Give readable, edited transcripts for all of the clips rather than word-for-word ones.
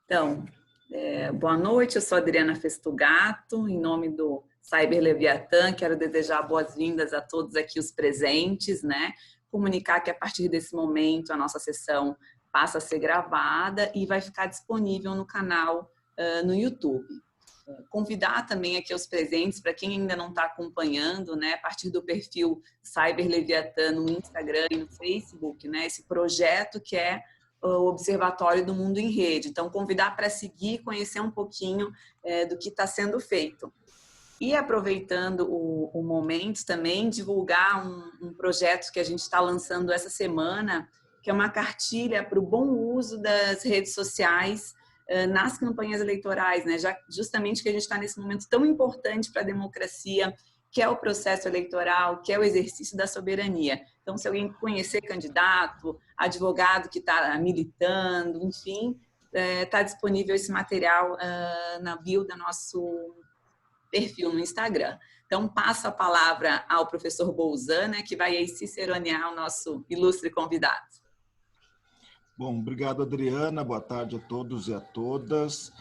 Então, boa noite, eu sou Adriana Festugato, em nome do Cyber Leviatã, quero desejar boas-vindas a todos aqui os presentes, né? Comunicar que a partir desse momento a nossa sessão passa a ser gravada e vai ficar disponível no canal no YouTube. Convidar também aqui os presentes, para quem ainda não está acompanhando, né, a partir do perfil Cyber Leviatã no Instagram e no Facebook, né, esse projeto que é o Observatório do Mundo em Rede. Então, convidar para seguir, conhecer um pouquinho do que está sendo feito. E aproveitando o momento também, divulgar um projeto que a gente está lançando essa semana, que é uma cartilha para o bom uso das redes sociais nas campanhas eleitorais, né? Justamente que a gente está nesse momento tão importante para a democracia, que é o processo eleitoral, que é o exercício da soberania. Então, se alguém conhecer candidato, advogado que está militando, enfim, está disponível esse material na bio do nosso perfil no Instagram. Então, passo a palavra ao professor Bolzan, né, que vai aí ciceronear o nosso ilustre convidado. Bom, obrigado, Adriana. Boa tarde a todos e a todas.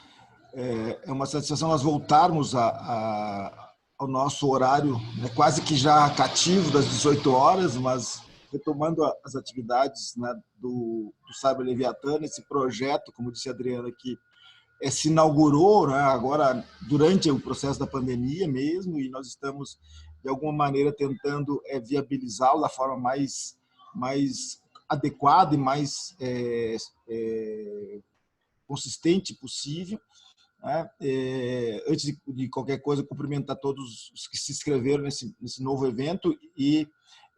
É uma satisfação nós voltarmos ao nosso horário, né, quase que já cativo das 18 horas, mas retomando as atividades, né, do Cyber Leviatã, esse projeto, como disse a Adriana, que se inaugurou, né, agora durante o processo da pandemia mesmo, e nós estamos, de alguma maneira, tentando viabilizá-lo da forma mais adequada e mais consistente possível. Né? Antes de qualquer coisa, cumprimentar todos os que se inscreveram nesse novo evento e,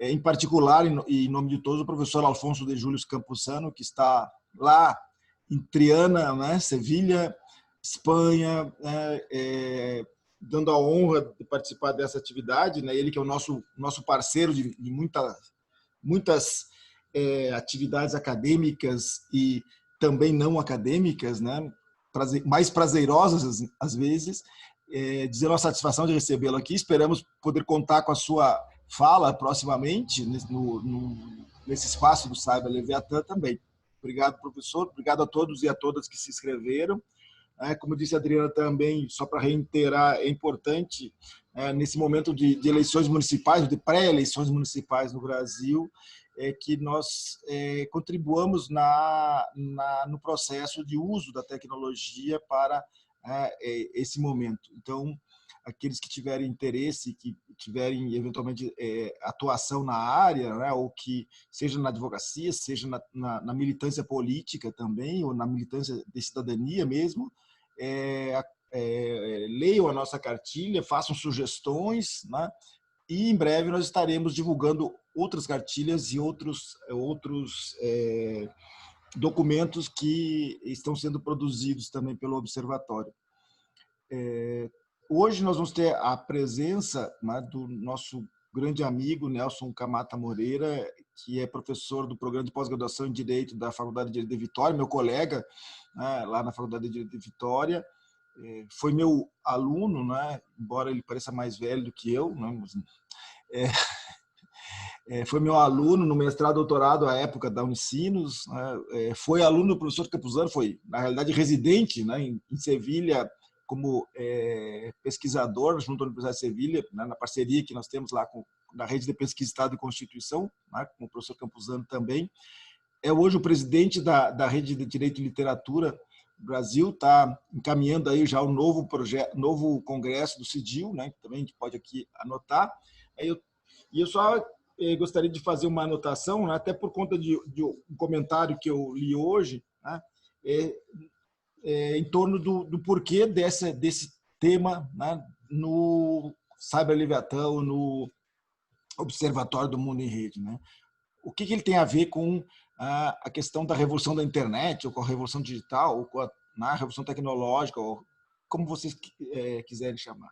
em particular, em nome de todos, o professor Alfonso de Júlio Campuzano, que está lá em Triana, né, Sevilha, Espanha, dando a honra de participar dessa atividade, né? Ele que é o nosso parceiro de muitas atividades acadêmicas e também não acadêmicas, né? Mais prazerosas às vezes, dizer a satisfação de recebê-lo aqui. Esperamos poder contar com a sua fala proximamente nesse espaço do Cyber Leviatã também. Obrigado, professor. Obrigado a todos e a todas que se inscreveram. Como disse a Adriana também, só para reiterar, é importante, nesse momento de eleições municipais, de pré-eleições municipais no Brasil, que nós contribuamos no processo de uso da tecnologia para esse momento. Então, aqueles que tiverem interesse, que tiverem eventualmente atuação na área, né, ou que seja na advocacia, seja na militância política também, ou na militância de cidadania mesmo, leiam a nossa cartilha, façam sugestões, né, e em breve nós estaremos divulgando outras cartilhas e outros documentos que estão sendo produzidos também pelo Observatório. Hoje nós vamos ter a presença, né, do nosso grande amigo Nelson Camata Moreira, que é professor do programa de pós-graduação em Direito da Faculdade de Direito de Vitória, meu colega, né, lá na Faculdade de Direito de Vitória. Foi meu aluno, né, embora ele pareça mais velho do que eu, né, mas, foi meu aluno no mestrado e doutorado à época da Unicinos, né, foi aluno do professor Campuzano, foi, na realidade, residente, né, em Sevilha, como pesquisador junto à Universidade de Sevilha, né, na parceria que nós temos lá na Rede de Pesquisa Estado e Constituição, né, com o professor Campuzano também. É hoje o presidente da Rede de Direito e Literatura do Brasil, está encaminhando aí já o novo congresso do CIDIL, né, que também a gente pode aqui anotar. E eu só gostaria de fazer uma anotação, né, até por conta de um comentário que eu li hoje, né, em torno do porquê desse tema, né, no Cyber Leviatã, no Observatório do Mundo em Rede, né? O que ele tem a ver com a questão da revolução da internet, ou com a revolução digital, ou com a revolução tecnológica, ou como vocês quiserem chamar.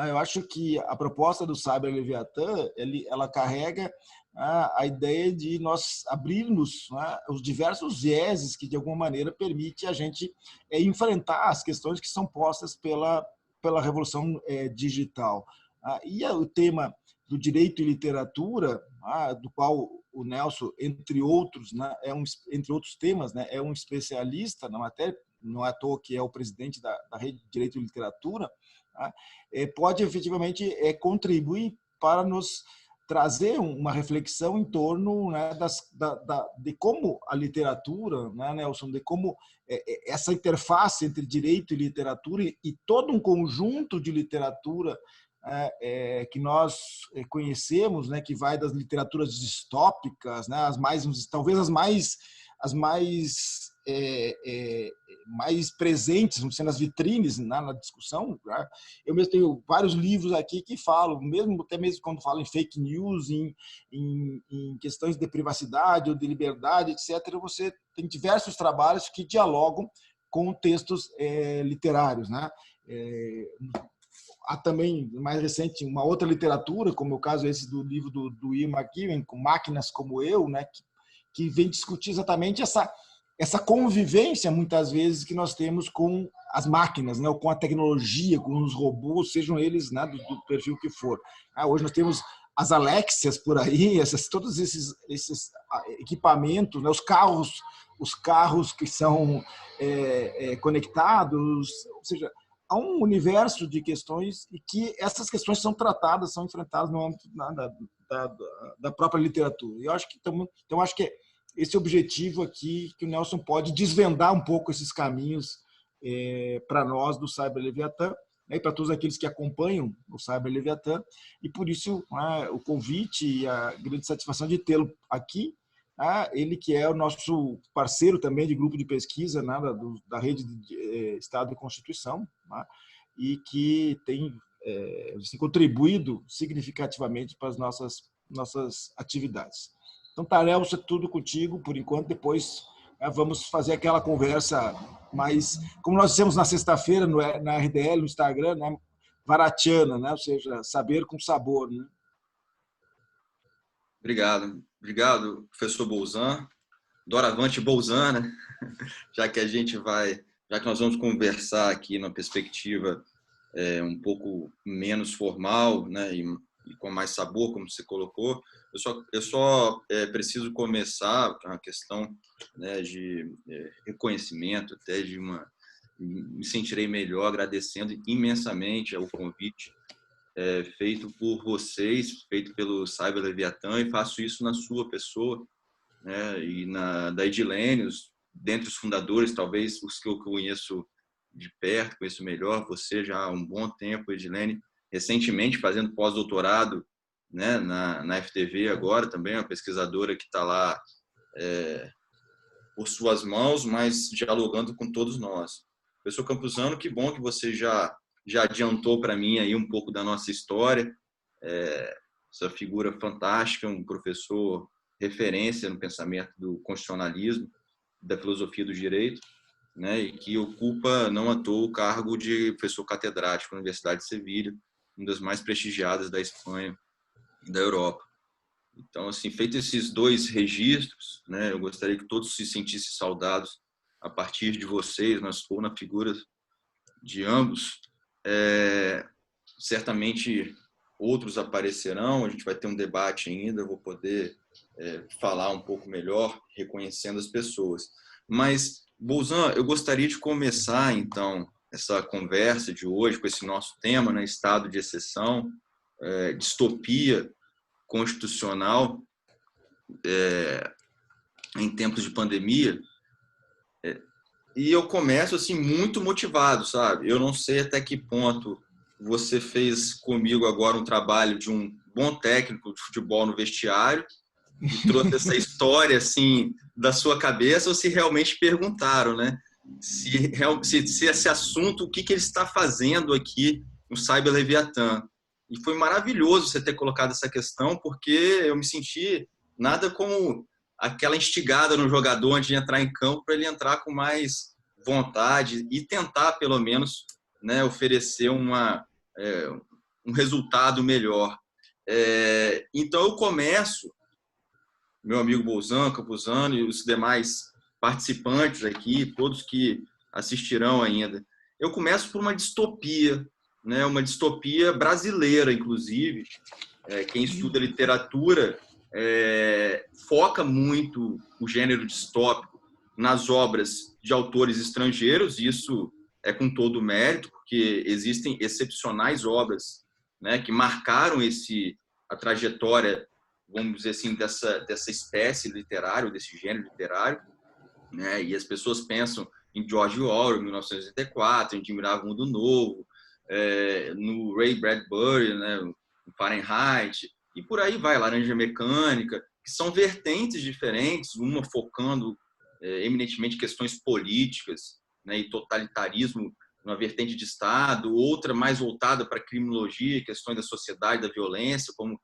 Eu acho que a proposta do Cyber Leviatã, ela carrega a ideia de nós abrirmos, né, os diversos vieses que, de alguma maneira, permite a gente enfrentar as questões que são postas pela revolução digital. E o tema do direito e literatura, do qual o Nelson, entre outros, né, entre outros temas, né, é um especialista na matéria, não é à toa que é o presidente da Rede de Direito e Literatura, tá? Pode efetivamente contribuir para nos trazer uma reflexão em torno, né, de como a literatura, né, Nelson, de como essa interface entre direito e literatura e todo um conjunto de literatura que nós conhecemos, né, que vai das literaturas distópicas, né, talvez as mais mais presentes, vamos dizer, nas vitrines, na discussão. Né? Eu mesmo tenho vários livros aqui que falam, até mesmo quando falam em fake news, em questões de privacidade ou de liberdade, etc., você tem diversos trabalhos que dialogam com textos literários. Né? Há também, mais recente, uma outra literatura, como é o caso esse do livro do Ian McEwan, com Máquinas como Eu, né, que vem discutir exatamente essa convivência, muitas vezes, que nós temos com as máquinas, né, ou com a tecnologia, com os robôs, sejam eles, né, do perfil que for. Hoje nós temos as Alexias por aí, todos esses equipamentos, né, os carros que são conectados, ou seja, há um universo de questões e que essas questões são tratadas, são enfrentadas no âmbito da própria literatura. E eu acho que acho que esse objetivo aqui que o Nelson pode desvendar um pouco esses caminhos para nós do Cyber Leviatã, né, e para todos aqueles que acompanham o Cyber Leviatã, e por isso o convite e a grande satisfação de tê-lo aqui, ele que é o nosso parceiro também de grupo de pesquisa, né, da Rede de Estado e Constituição, né, e que tem contribuído significativamente para as nossas atividades. Então, Tarel, isso é tudo contigo por enquanto. Depois vamos fazer aquela conversa mais, como nós dissemos na sexta-feira na RDL, no Instagram, né, varatiana, né, ou seja, saber com sabor. Né? Obrigado, professor Bolzan, doravante Bolzan, né? já que nós vamos conversar aqui numa perspectiva um pouco menos formal, né, e com mais sabor, como você colocou. Eu só preciso começar uma questão, né, de reconhecimento, até me sentirei melhor agradecendo imensamente ao convite feito por vocês, feito pelo Cyber Leviatã, e faço isso na sua pessoa, né, e da Edilênios, dentre os fundadores, talvez os que eu conheço de perto, conheço melhor, você já há um bom tempo, Edilene, recentemente fazendo pós-doutorado, né, na FTV agora, também uma pesquisadora que está lá por suas mãos, mas dialogando com todos nós. Professor Campuzano, que bom que você já adiantou para mim aí um pouco da nossa história, essa figura fantástica, um professor referência no pensamento do constitucionalismo, da filosofia do direito, né, e que ocupa, não à toa, o cargo de professor catedrático na Universidade de Sevilha, uma das mais prestigiadas da Espanha e da Europa. Então, assim, feito esses dois registros, né, eu gostaria que todos se sentissem saudados a partir de vocês, ou na figura de ambos. Certamente outros aparecerão, a gente vai ter um debate ainda, eu vou poder falar um pouco melhor, reconhecendo as pessoas. Mas, Bolzan, eu gostaria de começar, então, essa conversa de hoje com esse nosso tema, né, estado de exceção, distopia constitucional em tempos de pandemia. E eu começo assim muito motivado, sabe? Eu não sei até que ponto você fez comigo agora um trabalho de um bom técnico de futebol no vestiário e trouxe essa história assim da sua cabeça, ou se realmente perguntaram, né? Se esse assunto, o que ele está fazendo aqui no Cyber Leviatã. E foi maravilhoso você ter colocado essa questão, porque eu me senti nada como aquela instigada no jogador antes de entrar em campo para ele entrar com mais vontade e tentar, pelo menos, né, oferecer um resultado melhor. Então, eu começo, meu amigo Bolzan, Campuzano e os demais participantes aqui, todos que assistirão ainda, eu começo por uma distopia, né, uma distopia brasileira, inclusive, quem estuda literatura foca muito o gênero distópico nas obras de autores estrangeiros. Isso é com todo o mérito, porque existem excepcionais obras, né, que marcaram a trajetória, vamos dizer assim, dessa espécie literária, desse gênero literário, né? E as pessoas pensam em George Orwell, 1984, em Admirável Mundo Novo, no Ray Bradbury, né, no Fahrenheit, e por aí vai, Laranja Mecânica, que são vertentes diferentes, uma focando eminentemente questões políticas, né, e totalitarismo uma vertente de Estado, outra mais voltada para a criminologia, questões da sociedade, da violência, como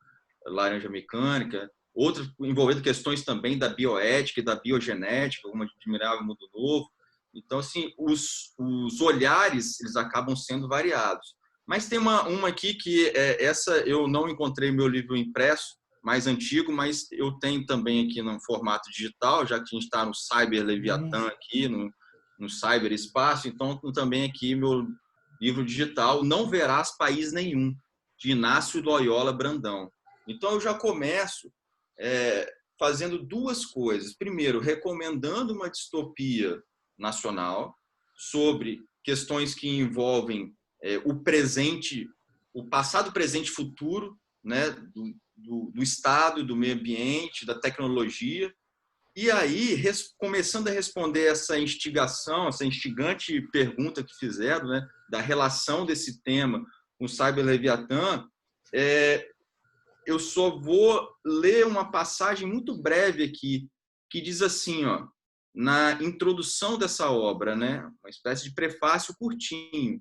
Laranja Mecânica, outra envolvendo questões também da bioética e da biogenética, como Admirável Mundo Novo. Então, assim, os olhares eles acabam sendo variados. Mas tem uma aqui que essa eu não encontrei meu livro impresso, mais antigo, mas eu tenho também aqui no formato digital, já que a gente está no Cyber Leviatã aqui, no cyberespaço, então também aqui meu livro digital, Não Verás País Nenhum, de Inácio Loyola Brandão. Então eu já começo fazendo duas coisas. Primeiro, recomendando uma distopia nacional sobre questões que envolvem o presente, o passado, presente e futuro, né, do Estado, do meio ambiente, da tecnologia. E aí, começando a responder essa instigação, essa instigante pergunta que fizeram, né, da relação desse tema com o Cyber Leviatã, eu só vou ler uma passagem muito breve aqui, que diz assim, ó, na introdução dessa obra, né, uma espécie de prefácio curtinho.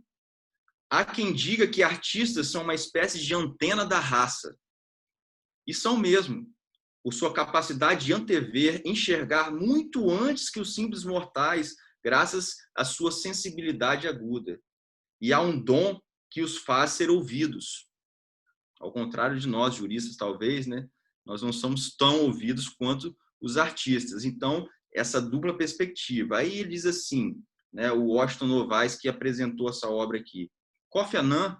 Há quem diga que artistas são uma espécie de antena da raça. E são mesmo, por sua capacidade de antever, enxergar muito antes que os simples mortais, graças à sua sensibilidade aguda. E há um dom que os faz ser ouvidos. Ao contrário de nós, juristas, talvez, né? Nós não somos tão ouvidos quanto os artistas. Então, essa dupla perspectiva. Aí ele diz assim, né, o Washington Novaes, que apresentou essa obra aqui. Kofi Annan,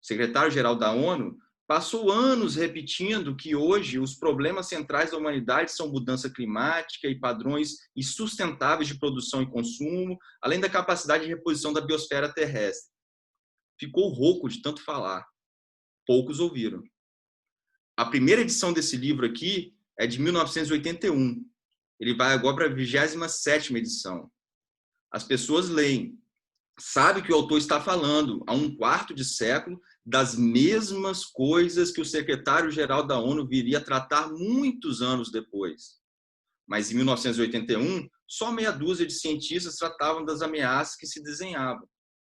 secretário-geral da ONU, passou anos repetindo que hoje os problemas centrais da humanidade são mudança climática e padrões insustentáveis de produção e consumo, além da capacidade de reposição da biosfera terrestre. Ficou rouco de tanto falar. Poucos ouviram. A primeira edição desse livro aqui é de 1981. Ele vai agora para a 27ª edição. As pessoas leem, sabem que o autor está falando há um quarto de século das mesmas coisas que o secretário-geral da ONU viria a tratar muitos anos depois. Mas em 1981, só meia dúzia de cientistas tratavam das ameaças que se desenhavam.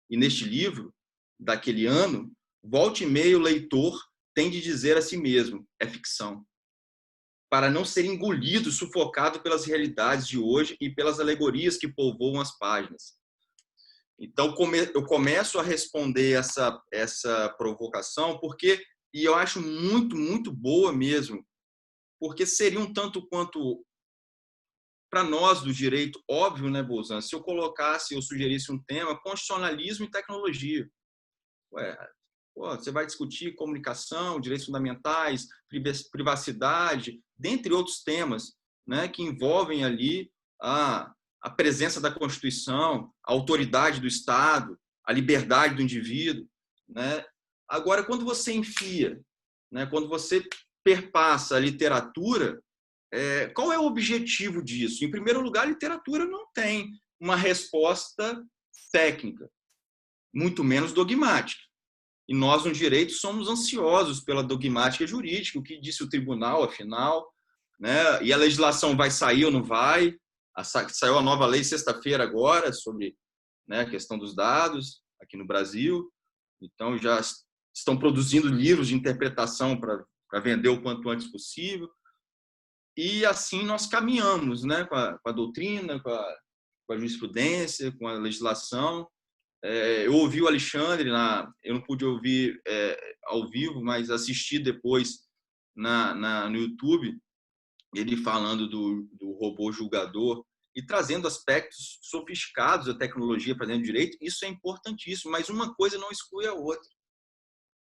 E neste livro, daquele ano, volta e meia o leitor tem de dizer a si mesmo, é ficção, para não ser engolido, sufocado pelas realidades de hoje e pelas alegorias que povoam as páginas. Então, eu começo a responder essa provocação e eu acho muito, muito boa mesmo, porque seria um tanto quanto, para nós do direito, óbvio, né, Bolzan, se eu sugerisse um tema, constitucionalismo e tecnologia. Você vai discutir comunicação, direitos fundamentais, privacidade, dentre outros temas, né, que envolvem ali a presença da Constituição, a autoridade do Estado, a liberdade do indivíduo, né? Agora, quando você enfia, né, quando você perpassa a literatura, qual é o objetivo disso? Em primeiro lugar, a literatura não tem uma resposta técnica, muito menos dogmática. E nós, no direito, somos ansiosos pela dogmática jurídica, o que disse o tribunal, afinal, né? E a legislação vai sair ou não vai? Saiu a nova lei sexta-feira agora sobre, né, a questão dos dados aqui no Brasil. Então, já estão produzindo livros de interpretação para vender o quanto antes possível. E assim nós caminhamos, né, com a doutrina, com a jurisprudência, com a legislação. Eu ouvi o Alexandre, eu não pude ouvir ao vivo, mas assisti depois no YouTube, ele falando do robô julgador e trazendo aspectos sofisticados da tecnologia para dentro do direito. Isso é importantíssimo, mas uma coisa não exclui a outra.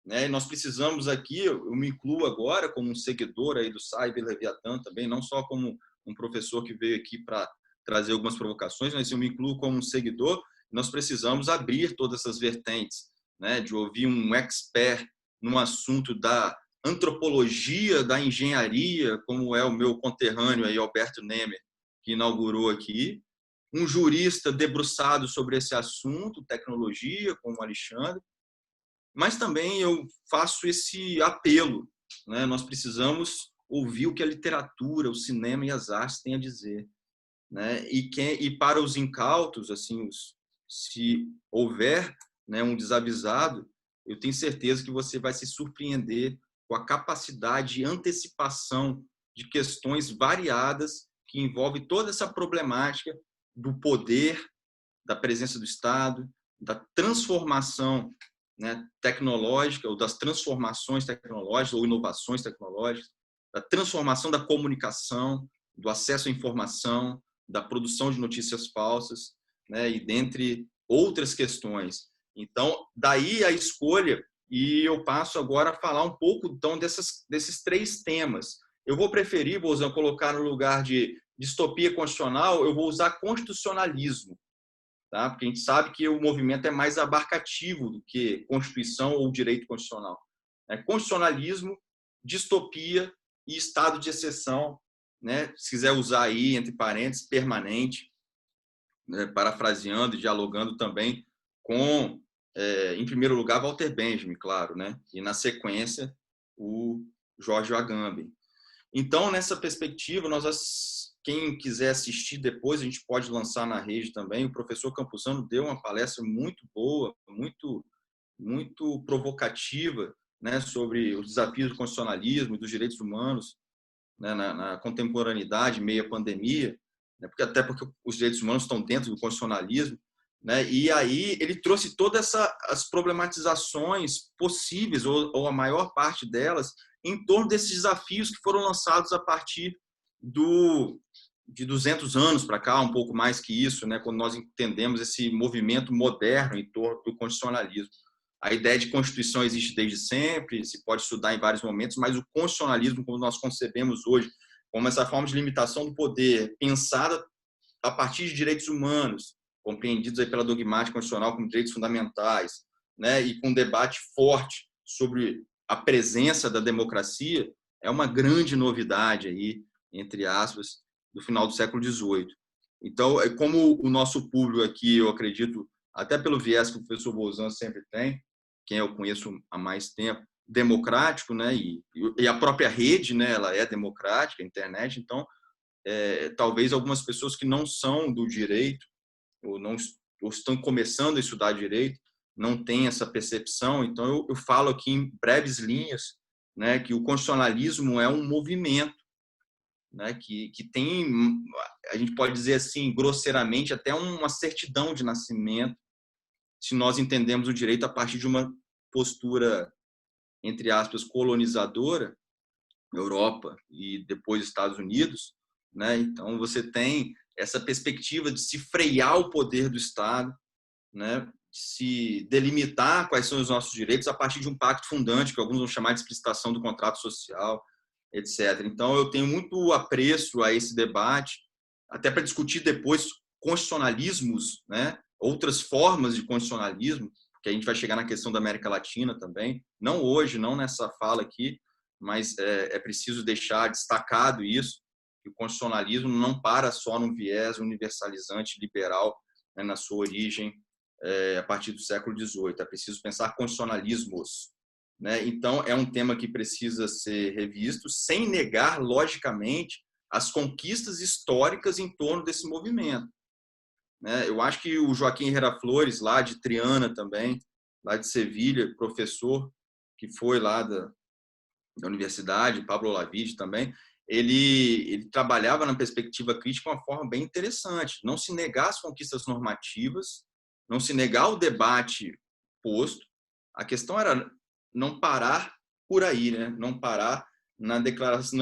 né? E nós precisamos aqui, eu me incluo agora como um seguidor aí do Cyber Leviatã também, não só como um professor que veio aqui para trazer algumas provocações, mas eu me incluo como um seguidor. Nós precisamos abrir todas essas vertentes, né? De ouvir um expert no assunto da antropologia da engenharia, como é o meu conterrâneo aí, Alberto Nemer, que inaugurou aqui, um jurista debruçado sobre esse assunto, tecnologia, como o Alexandre, mas também eu faço esse apelo, né? Nós precisamos ouvir o que a literatura, o cinema e as artes têm a dizer, né? E para os incautos, assim, se houver, né, um desavisado, eu tenho certeza que você vai se surpreender com a capacidade de antecipação de questões variadas que envolve toda essa problemática do poder, da presença do Estado, da transformação, né, tecnológica, ou das transformações tecnológicas ou inovações tecnológicas, da transformação da comunicação, do acesso à informação, da produção de notícias falsas, né, e dentre outras questões. Então, daí a escolha, e eu passo agora a falar um pouco então desses 3 temas. Eu vou preferir, vou colocar no lugar de distopia constitucional, eu vou usar constitucionalismo, tá? Porque a gente sabe que o movimento é mais abarcativo do que Constituição ou direito constitucional. Constitucionalismo, distopia e estado de exceção, né? Se quiser usar aí, entre parênteses, permanente, né? Parafraseando e dialogando também com, em primeiro lugar, Walter Benjamin, claro, né? E na sequência, o Jorge Agamben. Então, nessa perspectiva, quem quiser assistir depois, a gente pode lançar na rede também. O professor Campuzano deu uma palestra muito boa, muito provocativa, né, sobre os desafios do constitucionalismo e dos direitos humanos, né, na contemporaneidade, meio à pandemia, né, até porque os direitos humanos estão dentro do constitucionalismo, né, e aí ele trouxe todas as problematizações possíveis, ou a maior parte delas, em torno desses desafios que foram lançados a partir de 200 anos para cá, um pouco mais que isso, né, quando nós entendemos esse movimento moderno em torno do constitucionalismo. A ideia de Constituição existe desde sempre, se pode estudar em vários momentos, mas o constitucionalismo, como nós concebemos hoje, como essa forma de limitação do poder, pensada a partir de direitos humanos, compreendidos aí pela dogmática constitucional como direitos fundamentais, né, e com um debate forte sobre a presença da democracia, é uma grande novidade aí, entre aspas, do final do século XVIII. Então, como o nosso público aqui, eu acredito, até pelo viés que o professor Bolzan sempre tem, quem eu conheço há mais tempo, democrático, né, e a própria rede, né, ela é democrática, a internet, então, talvez algumas pessoas que não são do direito, ou estão começando a estudar direito, não têm essa percepção. Então, eu falo aqui em breves linhas, né, que o constitucionalismo é um movimento, né, que tem, a gente pode dizer assim, grosseiramente, até uma certidão de nascimento, se nós entendemos o direito a partir de uma postura, entre aspas, colonizadora, Europa e depois Estados Unidos, né? Então, você tem essa perspectiva de se frear o poder do Estado, né? De se delimitar quais são os nossos direitos a partir de um pacto fundante, que alguns vão chamar de explicitação do contrato social, etc. Então, eu tenho muito apreço a esse debate, até para discutir depois constitucionalismos, né? Outras formas de constitucionalismo, que a gente vai chegar na questão da América Latina também, não hoje, não nessa fala aqui, mas é preciso deixar destacado isso, que o constitucionalismo não para só num viés universalizante liberal, né, na sua origem a partir do século XVIII. É preciso pensar constitucionalismos, né? Então, é um tema que precisa ser revisto, sem negar, logicamente, as conquistas históricas em torno desse movimento, né? Eu acho que o Joaquim Herrera Flores, lá de Triana também, lá de Sevilha, professor que foi lá da universidade, Pablo Olavide também, ele trabalhava na perspectiva crítica de uma forma bem interessante. Não se negar as conquistas normativas, não se negar o debate posto. A questão era não parar por aí, né? Não parar na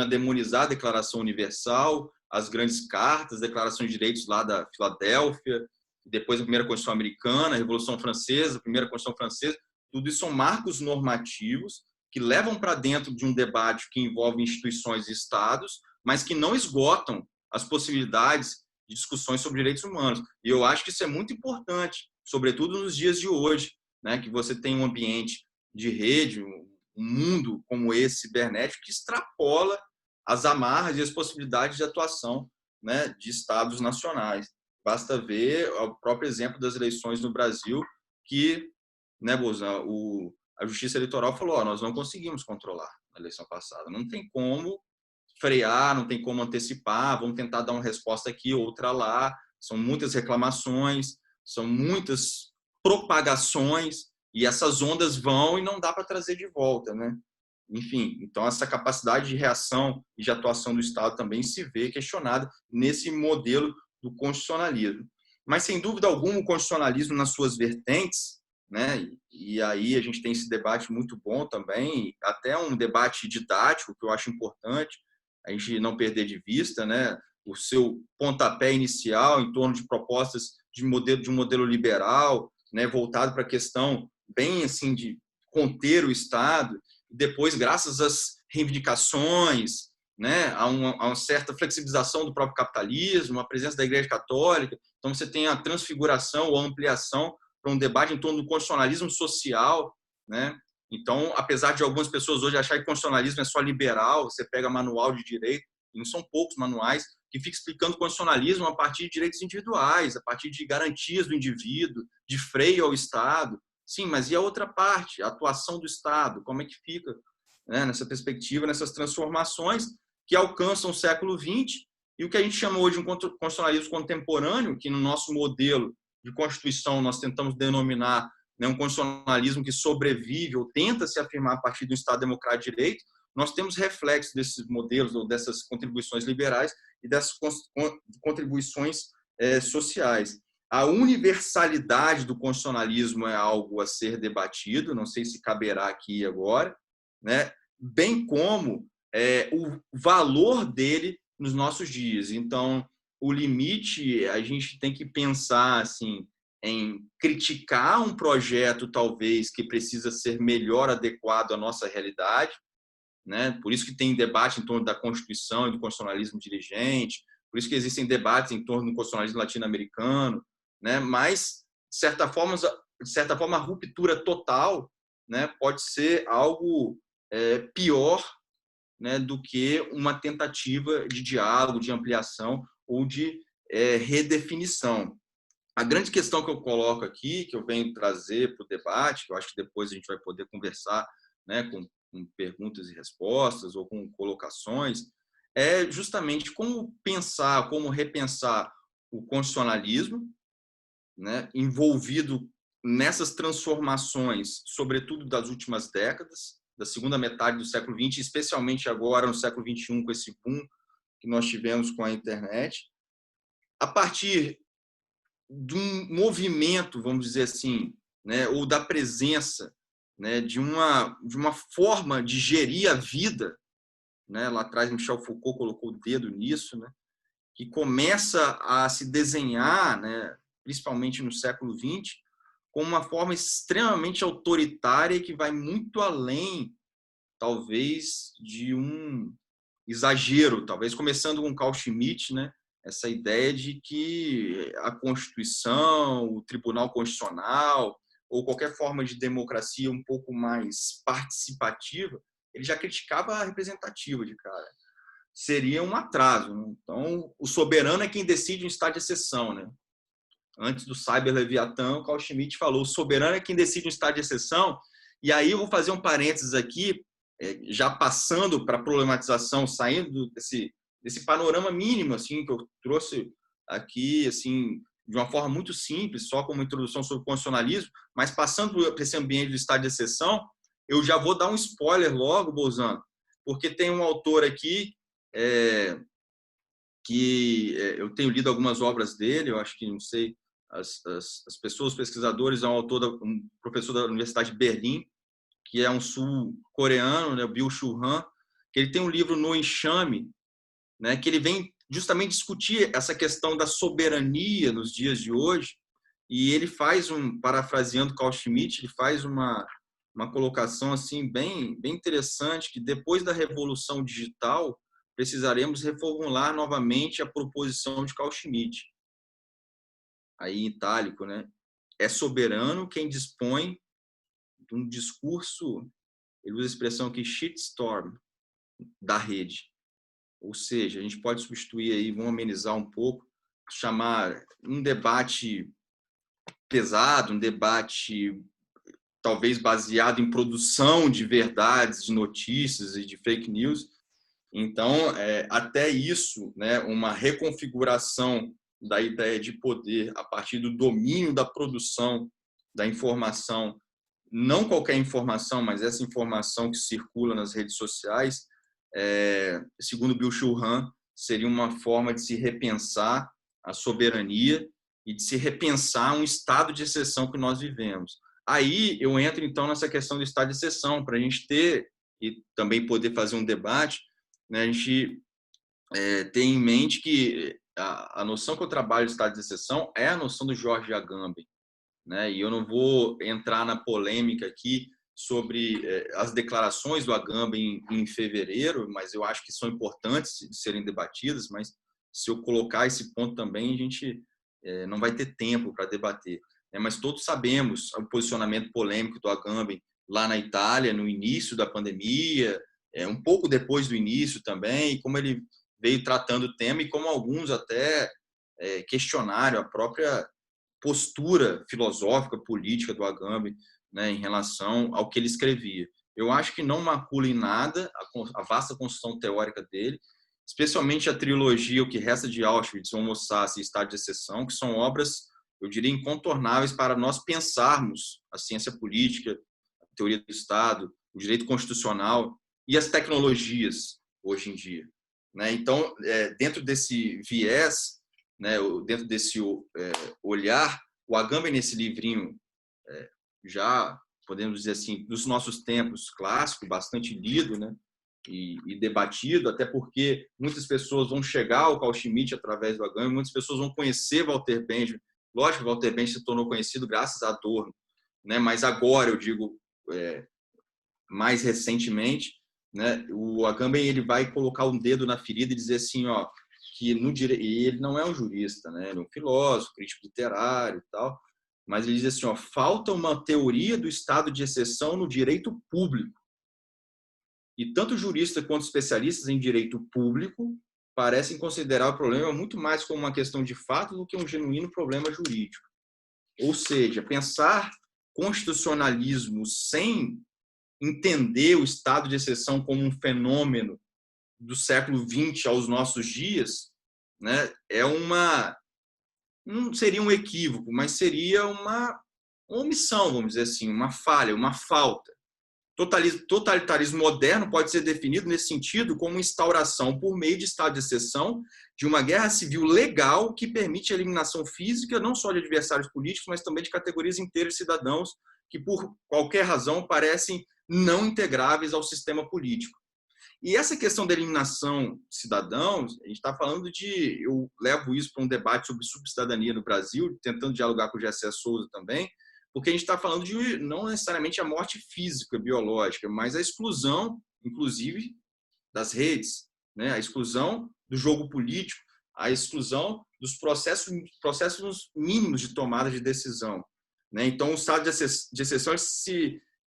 demonizar a Declaração Universal, as grandes cartas, declarações de direitos lá da Filadélfia, depois a primeira Constituição Americana, a Revolução Francesa, a primeira Constituição Francesa, Tudo isso são marcos normativos que levam para dentro de um debate que envolve instituições e estados, mas que não esgotam as possibilidades de discussões sobre direitos humanos. E eu acho que isso é muito importante, sobretudo nos dias de hoje, né, que você tem um ambiente de rede, um mundo como esse cibernético que extrapola as amarras e as possibilidades de atuação, né, de estados nacionais. Basta ver o próprio exemplo das eleições no Brasil, que, né, Bozan, a Justiça Eleitoral falou: nós não conseguimos controlar a eleição passada, não tem como frear, não tem como antecipar, vamos tentar dar uma resposta aqui, outra lá, são muitas reclamações, são muitas propagações, e essas ondas vão e não dá para trazer de volta, né? Enfim, então essa capacidade de reação e de atuação do Estado também se vê questionada nesse modelo do constitucionalismo. Mas, sem dúvida alguma, o constitucionalismo nas suas vertentes, né? E aí a gente tem esse debate muito bom também, até um debate didático que eu acho importante a gente não perder de vista, né? O seu pontapé inicial em torno de propostas de um modelo liberal, né? Voltado para a questão bem assim de conter o Estado. Depois, graças às reivindicações, né, a uma certa flexibilização do próprio capitalismo, a presença da Igreja Católica, então você tem a transfiguração ou a ampliação para um debate em torno do constitucionalismo social, né? Então, apesar de algumas pessoas hoje acharem que constitucionalismo é só liberal, você pega manual de direito, e não são poucos manuais que ficam explicando constitucionalismo a partir de direitos individuais, a partir de garantias do indivíduo, de freio ao Estado. Sim, mas e a outra parte, a atuação do Estado, como é que fica, né, nessa perspectiva, nessas transformações que alcançam o século XX e o que a gente chama hoje de um constitucionalismo contemporâneo, que no nosso modelo de Constituição nós tentamos denominar, né, um constitucionalismo que sobrevive ou tenta se afirmar a partir do Estado Democrático de Direito. Nós temos reflexos desses modelos ou dessas contribuições liberais e dessas contribuições sociais. A universalidade do constitucionalismo é algo a ser debatido, não sei se caberá aqui agora, né? Bem como o valor dele nos nossos dias. Então, o limite, a gente tem que pensar assim, em criticar um projeto, talvez, que precisa ser melhor adequado à nossa realidade, né? Por isso que tem debate em torno da Constituição e do constitucionalismo dirigente, por isso que existem debates em torno do constitucionalismo latino-americano, né? Mas, de certa forma, a ruptura total, né, pode ser algo pior, né, do que uma tentativa de diálogo, de ampliação ou de redefinição. A grande questão que eu coloco aqui, que eu venho trazer para o debate, que eu acho que depois a gente vai poder conversar, né, com perguntas e respostas ou com colocações, é justamente como pensar, como repensar o constitucionalismo, né, envolvido nessas transformações, sobretudo das últimas décadas, da segunda metade do século XX, especialmente agora no século XXI, com esse boom que nós tivemos com a internet, a partir de um movimento, vamos dizer assim, né, ou da presença, né, de uma forma de gerir a vida, né, lá atrás Michel Foucault colocou o dedo nisso, né, que começa a se desenhar, né, principalmente no século XX, com uma forma extremamente autoritária que vai muito além, talvez, de um exagero, talvez começando com Carl Schmitt, né, essa ideia de que a Constituição, o Tribunal Constitucional, ou qualquer forma de democracia um pouco mais participativa, ele já criticava a representativa de cara. Seria um atraso, né? Então, o soberano é quem decide em estado de exceção, né? Antes do Cyber-Leviatã, Carl Schmitt falou: o soberano é quem decide em estado de exceção. E aí eu vou fazer um parênteses aqui, já passando para a problematização, saindo desse panorama mínimo assim que eu trouxe aqui, assim, de uma forma muito simples, só como introdução sobre o constitucionalismo, mas passando por esse ambiente do estado de exceção, eu já vou dar um spoiler logo, Bozan, porque tem um autor aqui que eu tenho lido algumas obras dele, eu acho que, não sei, as pessoas, os pesquisadores, é um professor da Universidade de Berlim, que é um sul-coreano, né, Bill Chul-han, que ele tem um livro No Enxame, né, que ele vem justamente discutir essa questão da soberania nos dias de hoje, e ele faz parafraseando Carl Schmitt, ele faz uma uma colocação assim bem interessante, que depois da revolução digital precisaremos reformular novamente a proposição de Carl Schmitt, aí em itálico, né? É soberano quem dispõe de um discurso, ele usa a expressão aqui, shitstorm, da rede. Ou seja, a gente pode substituir aí, vamos amenizar um pouco, chamar um debate pesado, um debate talvez baseado em produção de verdades, de notícias e de fake news. Então, até isso, né, uma reconfiguração da ideia de poder a partir do domínio da produção da informação, não qualquer informação, mas essa informação que circula nas redes sociais, segundo Bill Churran, seria uma forma de se repensar a soberania e de se repensar um estado de exceção que nós vivemos. Aí eu entro, então, nessa questão do estado de exceção, para a gente ter e também poder fazer um debate, né, a gente tem em mente que a noção que eu trabalho de estado de exceção é a noção do George Agamben, né? E eu não vou entrar na polêmica aqui sobre as declarações do Agamben em fevereiro, mas eu acho que são importantes de serem debatidas, mas se eu colocar esse ponto também, a gente não vai ter tempo para debater. Mas todos sabemos o posicionamento polêmico do Agamben lá na Itália, no início da pandemia, um pouco depois do início também, como ele veio tratando o tema e como alguns até questionaram a própria postura filosófica, política do Agamben, né, em relação ao que ele escrevia. Eu acho que não macula em nada a vasta construção teórica dele, especialmente a trilogia O que Resta de Auschwitz, Homo Sapiens e Estado de Exceção, que são obras, eu diria, incontornáveis para nós pensarmos a ciência política, a teoria do Estado, o direito constitucional e as tecnologias hoje em dia. Então, dentro desse viés, né, dentro desse olhar, o Agamben, nesse livrinho, já podemos dizer assim, dos nossos tempos, clássico, bastante lido, né, e debatido, até porque muitas pessoas vão chegar ao Carl Schmitt através do Agamben, muitas pessoas vão conhecer Walter Benjamin. Lógico que Walter Benjamin se tornou conhecido graças a Adorno, né, mas agora, eu digo, mais recentemente, né, o Agamben ele vai colocar um dedo na ferida e dizer assim, ó, que no direito, e ele não é um jurista, né, ele é um filósofo, crítico literário e tal, mas ele diz assim, ó, falta uma teoria do estado de exceção no direito público. E tanto juristas quanto especialistas em direito público parecem considerar o problema muito mais como uma questão de fato do que um genuíno problema jurídico. Ou seja, pensar constitucionalismo sem entender o estado de exceção como um fenômeno do século XX aos nossos dias, né, não seria um equívoco, mas seria uma omissão, vamos dizer assim, uma falha, uma falta. Totalitarismo moderno pode ser definido nesse sentido como instauração por meio de estado de exceção de uma guerra civil legal que permite a eliminação física não só de adversários políticos, mas também de categorias inteiras de cidadãos que, por qualquer razão, parecem não integráveis ao sistema político. E essa questão da eliminação de cidadãos, a gente está falando eu levo isso para um debate sobre subcidadania no Brasil, tentando dialogar com o Gessé Souza também, porque a gente está falando de não necessariamente a morte física, biológica, mas a exclusão, inclusive, das redes, né? A exclusão do jogo político, a exclusão dos processos mínimos de tomada de decisão, né? Então, o estado de exceção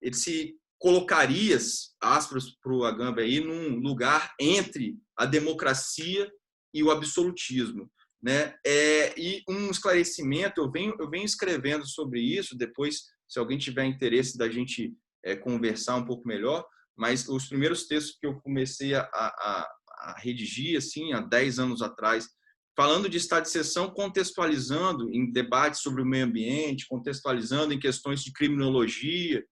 ele se colocaria, aspas para o Agamben aí, num lugar entre a democracia e o absolutismo, né? E um esclarecimento, eu venho escrevendo sobre isso, depois, se alguém tiver interesse da gente conversar um pouco melhor, mas os primeiros textos que eu comecei a redigir, assim, há 10 anos atrás, falando de estado de exceção, contextualizando em debates sobre o meio ambiente, contextualizando em questões de criminologia,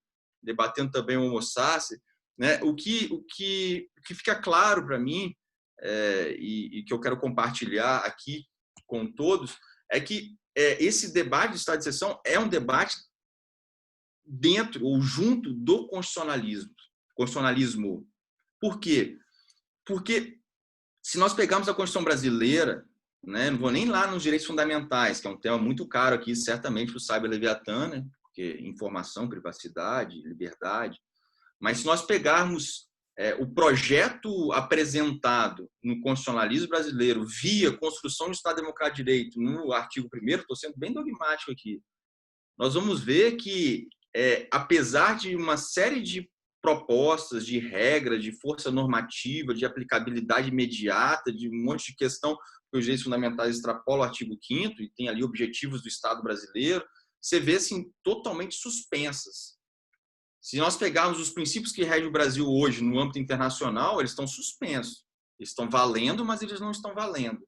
debatendo também o Homo Sapiens, né? O que fica claro para mim, e que eu quero compartilhar aqui com todos, é que esse debate de estado de exceção é um debate dentro ou junto do constitucionalismo. Por quê? Porque se nós pegarmos a Constituição brasileira, né, não vou nem lá nos direitos fundamentais, que é um tema muito caro aqui, certamente, para o Cyber Leviatã, né? porque informação, privacidade, liberdade. Mas se nós pegarmos o projeto apresentado no constitucionalismo brasileiro via construção do Estado Democrático de Direito, no artigo 1º, estou sendo bem dogmático aqui, nós vamos ver que, apesar de uma série de propostas, de regras, de força normativa, de aplicabilidade imediata, de um monte de questão que os direitos fundamentais extrapolam o artigo 5º e tem ali objetivos do Estado brasileiro, você vê assim, totalmente suspensas. Se nós pegarmos os princípios que regem o Brasil hoje no âmbito internacional, eles estão suspensos. Eles estão valendo, mas eles não estão valendo.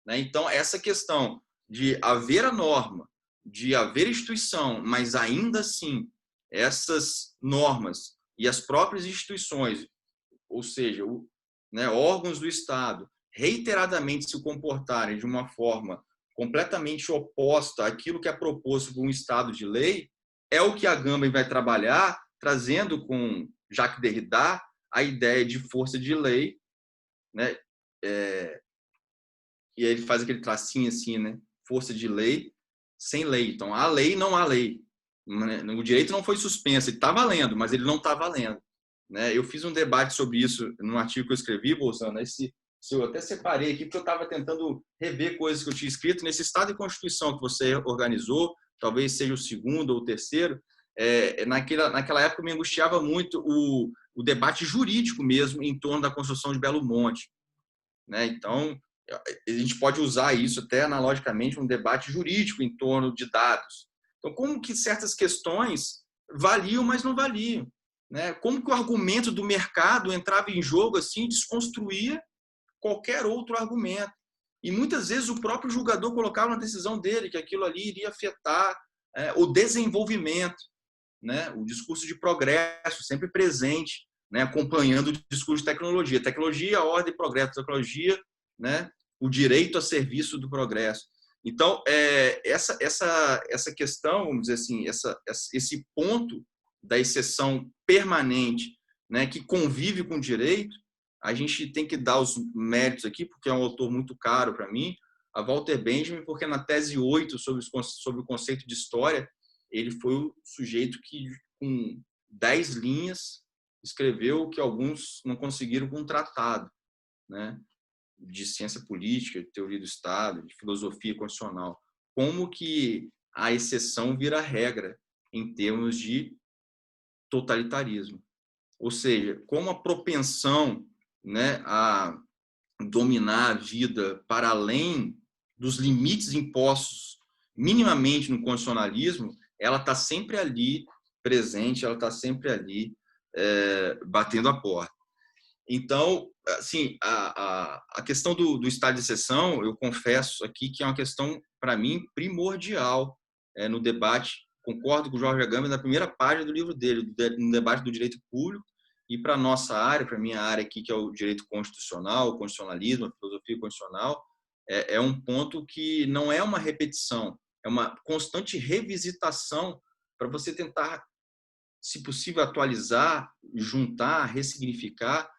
Então, essa questão de haver a norma, de haver instituição, mas ainda assim, essas normas e as próprias instituições, ou seja, órgãos do Estado, reiteradamente se comportarem de uma forma completamente oposta àquilo que é proposto por um Estado de lei, é o que a Agamben vai trabalhar, trazendo com Jacques Derrida a ideia de força de lei, né? E aí ele faz aquele tracinho assim, né? Força de lei sem lei. Então, há lei, não há lei. O direito não foi suspenso, ele está valendo, mas ele não está valendo. Eu fiz um debate sobre isso num artigo que eu escrevi, Bolsano, eu até separei aqui, porque eu estava tentando rever coisas que eu tinha escrito nesse Estado e Constituição que você organizou, talvez seja o 2º ou o 3º. Naquela época me angustiava muito o debate jurídico mesmo em torno da construção de Belo Monte. Então, a gente pode usar isso até analogicamente um debate jurídico em torno de dados. Então, como que certas questões valiam, mas não valiam? Como que o argumento do mercado entrava em jogo assim, desconstruía qualquer outro argumento. E muitas vezes o próprio julgador colocava na decisão dele que aquilo ali iria afetar o desenvolvimento, o discurso de progresso sempre presente, acompanhando o discurso de tecnologia. Tecnologia, ordem, progresso, tecnologia, o direito a serviço do progresso. Então, essa questão, vamos dizer assim, esse ponto da exceção permanente, que convive com o direito, a gente tem que dar os méritos aqui, porque é um autor muito caro para mim, a Walter Benjamin, porque na tese 8 sobre o conceito de história, ele foi o sujeito que, com 10 linhas, escreveu o que alguns não conseguiram com um tratado, de ciência política, de teoria do Estado, de filosofia constitucional. Como que a exceção vira regra em termos de totalitarismo. Ou seja, como a propensão a dominar a vida para além dos limites impostos minimamente no constitucionalismo, ela está sempre ali presente, ela está sempre ali batendo a porta. Então, assim, a questão do estado de exceção, eu confesso aqui que é uma questão, para mim, primordial no debate. Concordo com o Jorge Agamben na primeira página do livro dele, no debate do direito público, e para a nossa área, para a minha área aqui, que é o direito constitucional, o constitucionalismo, a filosofia constitucional, é um ponto que não é uma repetição, é uma constante revisitação para você tentar, se possível, atualizar, juntar, ressignificar,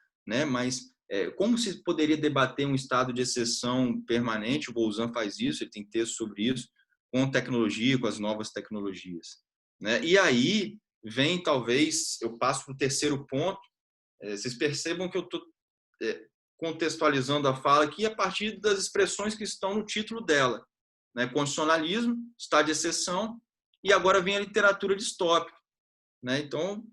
mas como se poderia debater um estado de exceção permanente? O Bolzan faz isso, ele tem texto sobre isso, com tecnologia, com as novas tecnologias. E aí vem, talvez, eu passo para o 3º ponto, vocês percebam que eu estou contextualizando a fala aqui a partir das expressões que estão no título dela. Constitucionalismo, estado de exceção, e agora vem a literatura distópica. Então,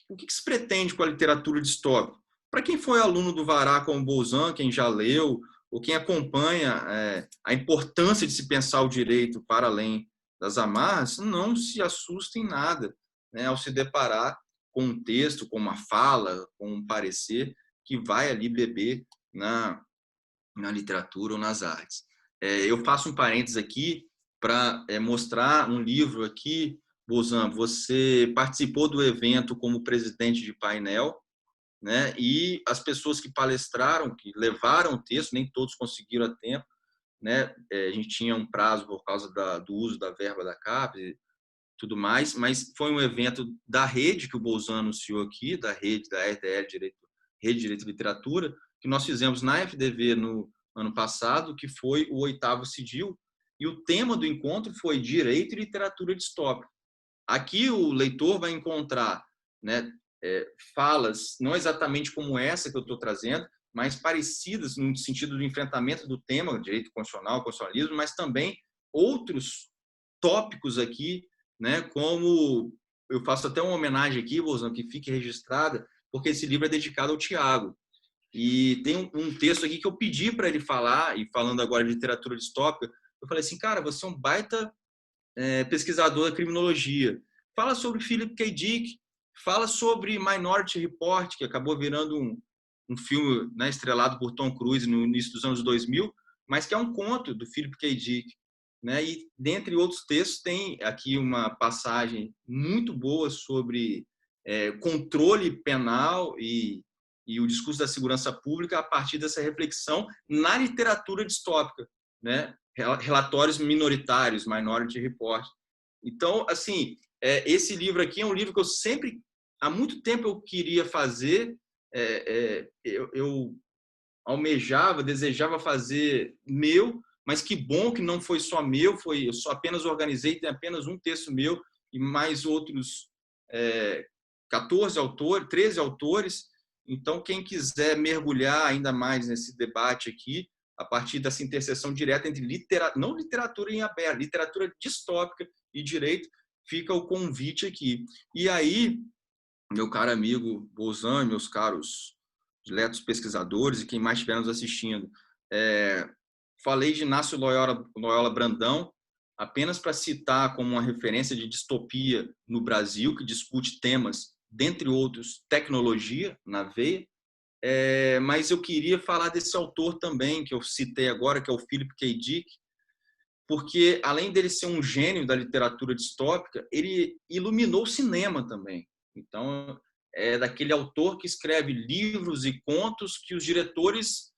o que se pretende com a literatura distópica? Para quem foi aluno do Vará como Bolzan, quem já leu, ou quem acompanha a importância de se pensar o direito para além das amarras, não se assusta em nada ao se deparar com um texto, com uma fala, com um parecer que vai ali beber na literatura ou nas artes. Eu faço um parênteses aqui para mostrar um livro aqui. Bolzan, você participou do evento como presidente de painel, e as pessoas que palestraram, que levaram o texto, nem todos conseguiram a tempo, a gente tinha um prazo por causa do uso da verba da CAPES e tudo mais, mas foi um evento da rede que o Bolzan anunciou aqui, da rede da RDL, Rede de Direito e Literatura, que nós fizemos na FDV no ano passado, que foi o 8º CIDIL, e o tema do encontro foi Direito e Literatura Distópica. Aqui o leitor vai encontrar, né, falas, não exatamente como essa que eu estou trazendo, mas parecidas no sentido do enfrentamento do tema, direito constitucional, constitucionalismo, mas também outros tópicos aqui, né, como eu faço até uma homenagem aqui, Bolzano, que fique registrada, porque esse livro é dedicado ao Tiago. E tem um texto aqui que eu pedi para ele falar, e falando agora de literatura distópica, eu falei assim, cara, você é um baita pesquisador da criminologia. Fala sobre Philip K. Dick, fala sobre Minority Report, que acabou virando um filme, né, estrelado por Tom Cruise no início dos anos 2000, mas que é um conto do Philip K. Dick. Né? E, dentre outros textos, tem aqui uma passagem muito boa sobre controle penal e o discurso da segurança pública a partir dessa reflexão na literatura distópica, né? Relatórios minoritários, Minority Report. Então, assim, esse livro aqui é um livro que eu sempre, há muito tempo eu queria fazer, eu almejava, desejava fazer meu, mas que bom que não foi só meu, eu só apenas organizei, tem apenas um texto meu e mais outros 14 autores, 13 autores. Então, quem quiser mergulhar ainda mais nesse debate aqui, a partir dessa interseção direta entre não literatura em aberto, literatura distópica e direito, fica o convite aqui. E aí, meu caro amigo Bolzano, meus caros diletos pesquisadores e quem mais estiver nos assistindo, falei de Inácio Loyola Brandão, apenas para citar como uma referência de distopia no Brasil, que discute temas, dentre outros, tecnologia na veia, mas eu queria falar desse autor também, que eu citei agora, que é o Philip K. Dick, porque, além dele ser um gênio da literatura distópica, ele iluminou o cinema também. Então, é daquele autor que escreve livros e contos que os diretores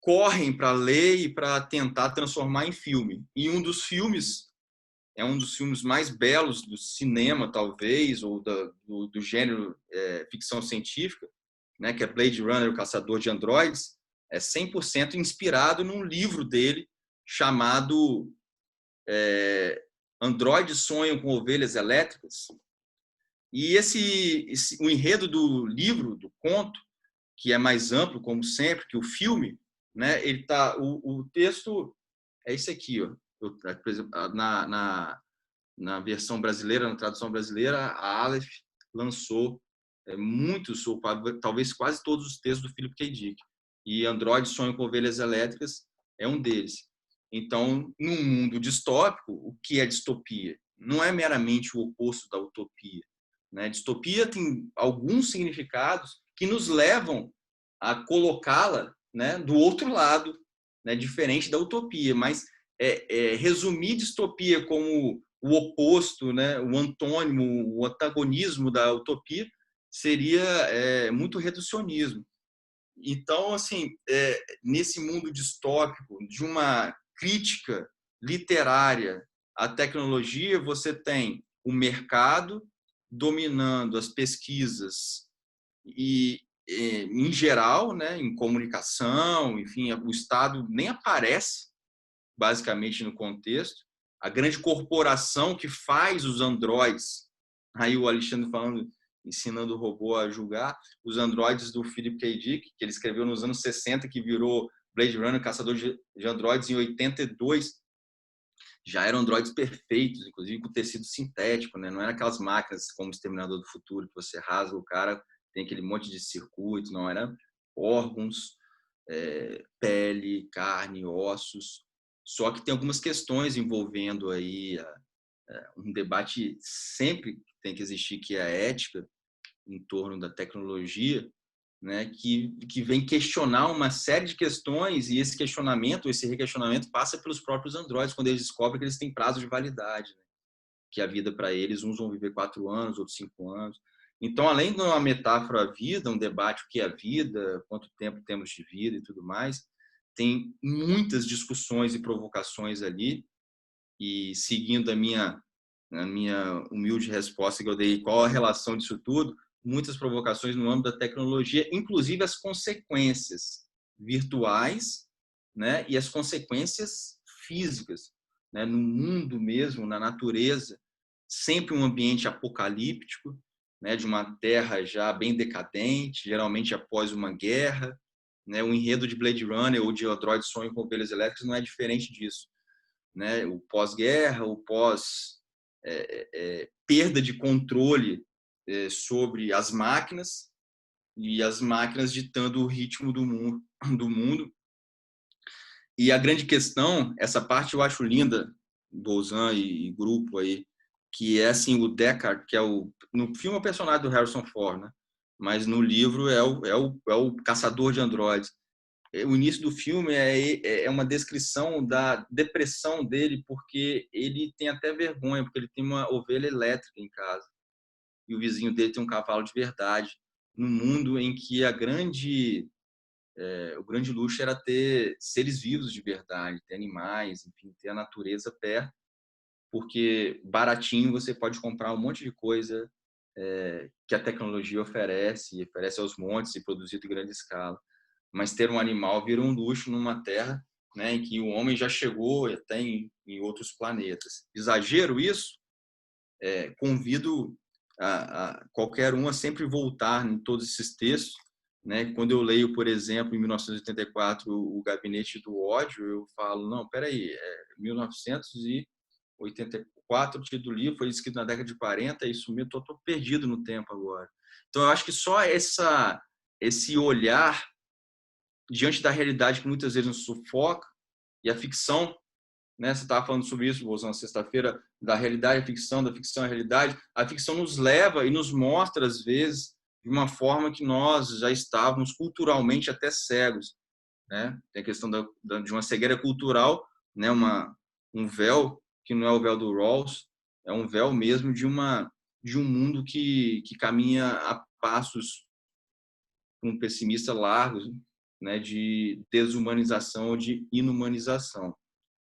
correm para ler e para tentar transformar em filme. E um dos filmes mais belos do cinema, talvez, ou do gênero ficção científica, né, que é Blade Runner, o Caçador de Androides, é 100% inspirado num livro dele chamado Androides Sonham com Ovelhas Elétricas. E o enredo do livro, do conto, que é mais amplo, como sempre, que o filme, né, o texto é esse aqui, ó. Na versão brasileira, na tradução brasileira, a Aleph lançou muitos, ou talvez quase todos os textos do Philip K. Dick. E Android Sonho com Ovelhas Elétricas é um deles. Então, num mundo distópico, o que é distopia? Não é meramente o oposto da utopia. Né? Distopia tem alguns significados que nos levam a colocá-la, né, do outro lado, né, diferente da utopia. Mas resumir distopia como o oposto, né, o antônimo, o antagonismo da utopia, seria muito reducionismo. Então, assim, nesse mundo distópico, de uma crítica literária à tecnologia, você tem o mercado dominando as pesquisas e, em geral, né, em comunicação, enfim, o Estado nem aparece, basicamente, no contexto. A grande corporação que faz os androides, aí o Alexandre falando, ensinando o robô a julgar, os androides do Philip K. Dick, que ele escreveu nos anos 60, que virou Blade Runner, Caçador de Androides, em 82, já eram androides perfeitos, inclusive com tecido sintético, né? Não eram aquelas máquinas como o Exterminador do Futuro, que você rasga o cara, tem aquele monte de circuito, não, eram órgãos, pele, carne, ossos. Só que tem algumas questões envolvendo aí um debate sempre tem que existir, que é a ética em torno da tecnologia, né, que vem questionar uma série de questões, e esse requestionamento passa pelos próprios androides, quando eles descobrem que eles têm prazo de validade, né, que a vida para eles, uns vão viver 4 anos, outros 5 anos. Então, além de uma metáfora à vida, um debate o que é a vida, quanto tempo temos de vida e tudo mais, tem muitas discussões e provocações ali, e seguindo a minha humilde resposta que eu dei, qual a relação disso tudo, muitas provocações no âmbito da tecnologia, inclusive as consequências virtuais, né, e as consequências físicas. né, no mundo mesmo, na natureza, sempre um ambiente apocalíptico, né, de uma terra já bem decadente, geralmente após uma guerra, né? O enredo de Blade Runner ou de Android Sonho com Ovelhas Elétricas não é diferente disso, né? O pós-guerra, o perda de controle sobre as máquinas, e as máquinas ditando o ritmo do mundo. E a grande questão, essa parte eu acho linda, Bolzan e grupo aí, que é assim, o Deckard, que é no filme é o personagem do Harrison Ford, né? Mas no livro é o caçador de androides. O início do filme é uma descrição da depressão dele, porque ele tem até vergonha, porque ele tem uma ovelha elétrica em casa. E o vizinho dele tem um cavalo de verdade. Num mundo em que o grande luxo era ter seres vivos de verdade, ter animais, enfim, ter a natureza perto, porque baratinho você pode comprar um monte de coisa que a tecnologia oferece aos montes e produzido em grande escala. Mas ter um animal vira um luxo numa terra, né, em que o homem já chegou até em outros planetas. Exagero isso? Convido a qualquer um a sempre voltar em todos esses textos, né? Quando eu leio, por exemplo, em 1984, o Gabinete do Ódio, eu falo, não, peraí, 1984, o título do livro foi escrito na década de 40, isso mesmo, estou perdido no tempo agora. Então, eu acho que só esse olhar diante da realidade que muitas vezes nos sufoca, e a ficção, né? Você estava falando sobre isso, Bolsonaro, na sexta-feira, da realidade à ficção, da ficção à realidade. A ficção nos leva e nos mostra, às vezes, de uma forma que nós já estávamos culturalmente até cegos, né? Tem a questão de uma cegueira cultural, né? Um véu que não é o véu do Rawls, é um véu mesmo de um mundo que caminha a passos um pessimista largos, né? De desumanização ou de inumanização.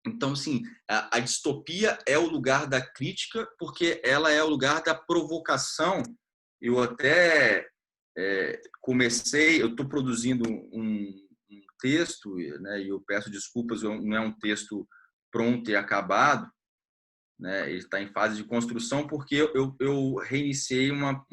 Então, assim, a distopia é o lugar da crítica, porque ela é o lugar da provocação. Eu até eu estou produzindo um texto, né, e eu peço desculpas, não é um texto pronto e acabado, né, ele está em fase de construção, porque eu reiniciei uma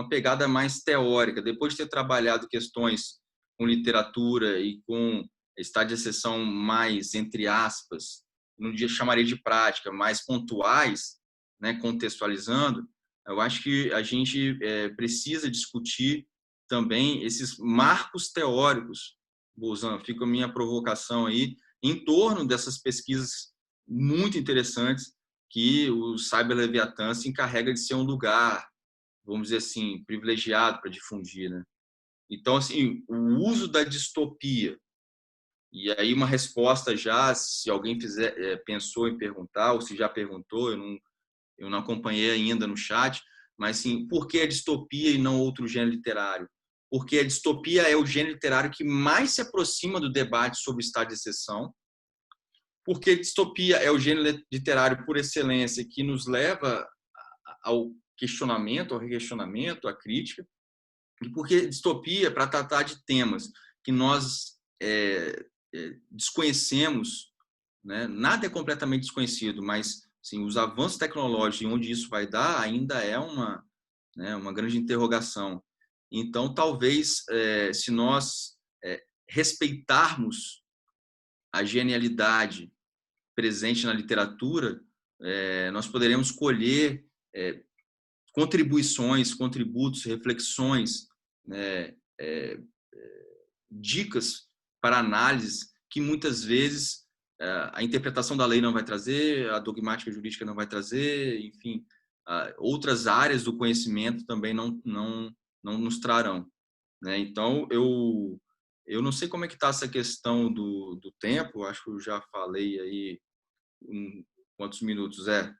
pegada mais teórica. Depois de ter trabalhado questões com literatura e com estado de exceção mais, entre aspas, no dia chamaria de prática, mais pontuais, né, contextualizando, eu acho que a gente precisa discutir também esses marcos teóricos, Bolzan, fica a minha provocação aí, em torno dessas pesquisas muito interessantes que o Cyber Leviathan se encarrega de ser um lugar, vamos dizer assim, privilegiado para difundir, né? Então, assim, o uso da distopia, e aí uma resposta já, se alguém pensou em perguntar, ou se já perguntou, eu não acompanhei ainda no chat, mas assim, por que a distopia e não outro gênero literário? Porque a distopia é o gênero literário que mais se aproxima do debate sobre o estado de exceção, porque distopia é o gênero literário por excelência que nos leva ao questionamento, ao requestionamento, à crítica, e porque distopia, para tratar de temas que nós desconhecemos, né? Nada é completamente desconhecido, mas assim, os avanços tecnológicos e onde isso vai dar ainda é uma grande interrogação. Então, talvez, se nós respeitarmos a genialidade presente na literatura, nós poderemos colher contributos, reflexões, né, dicas para análise que muitas vezes a interpretação da lei não vai trazer, a dogmática jurídica não vai trazer, enfim, outras áreas do conhecimento também não nos trarão, né? Então, eu não sei como é que está essa questão do tempo, acho que eu já falei aí quantos minutos é?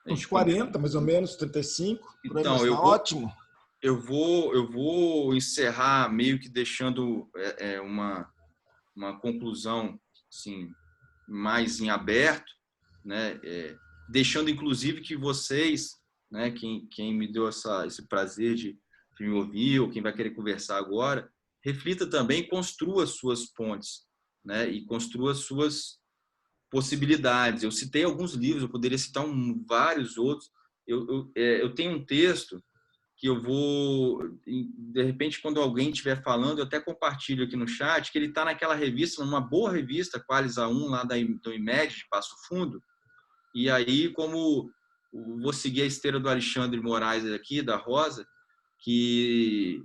Uns 40, mais ou menos, 35, então, mas está ótimo. Eu vou encerrar meio que deixando uma conclusão assim, mais em aberto, né? Deixando inclusive que vocês, né, quem me deu esse prazer de me ouvir ou quem vai querer conversar agora, reflita também, construa suas pontes, né? E construa suas possibilidades. Eu citei alguns livros, eu poderia citar vários outros. Eu tenho um texto que eu vou, de repente, quando alguém estiver falando, eu até compartilho aqui no chat, que ele está naquela revista, numa boa revista, Qualis A1, lá do IMED, de Passo Fundo. E aí, como vou seguir a esteira do Alexandre Moraes aqui, da Rosa, que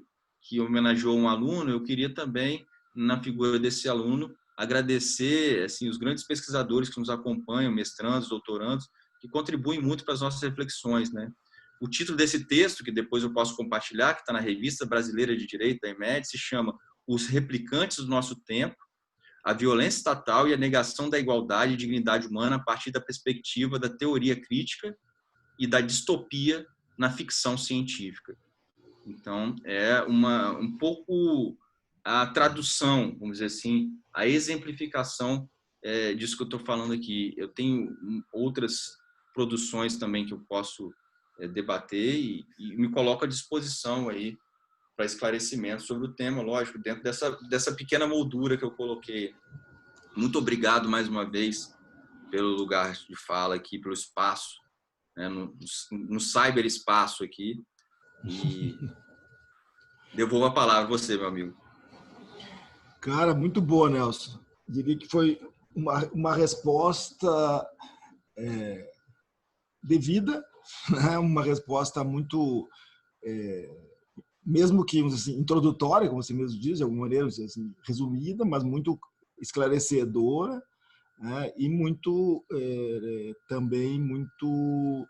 homenageou um aluno, eu queria também, na figura desse aluno, agradecer assim, os grandes pesquisadores que nos acompanham, mestrandos, doutorandos, que contribuem muito para as nossas reflexões, né? O título desse texto, que depois eu posso compartilhar, que está na Revista Brasileira de Direito, da IMED, se chama Os Replicantes do Nosso Tempo, a violência estatal e a negação da igualdade e dignidade humana a partir da perspectiva da teoria crítica e da distopia na ficção científica. Então, é um pouco a tradução, vamos dizer assim, a exemplificação disso que eu estou falando aqui. Eu tenho outras produções também que eu posso debater e me coloco à disposição aí para esclarecimento sobre o tema, lógico, dentro dessa pequena moldura que eu coloquei. Muito obrigado mais uma vez pelo lugar de fala aqui, pelo espaço, né, no cyberespaço aqui. E devolvo a palavra a você, meu amigo. Cara, muito boa, Nelson. Diria que foi uma resposta devida, né? Uma resposta muito, mesmo que assim, introdutória, como você mesmo diz, de alguma maneira assim, resumida, mas muito esclarecedora, né? E muito também muito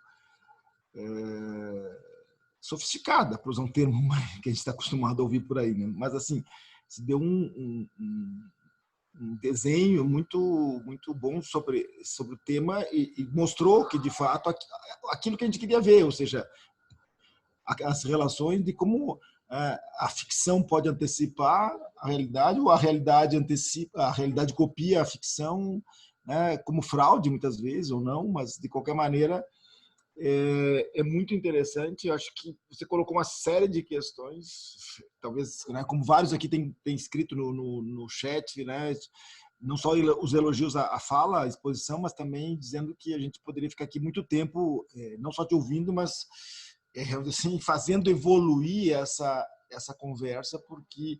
sofisticada, para usar um termo que a gente está acostumado a ouvir por aí, né? Mas assim, se deu um desenho muito bom sobre o tema e mostrou que, de fato, aquilo que a gente queria ver, ou seja, as relações de como a ficção pode antecipar a realidade, ou a realidade copia a ficção, né, como fraude, muitas vezes, ou não, mas, de qualquer maneira, é muito interessante. Eu acho que você colocou uma série de questões, talvez, né, como vários aqui têm escrito no chat, né, não só os elogios à fala, à exposição, mas também dizendo que a gente poderia ficar aqui muito tempo, não só te ouvindo, mas assim, fazendo evoluir essa conversa, porque,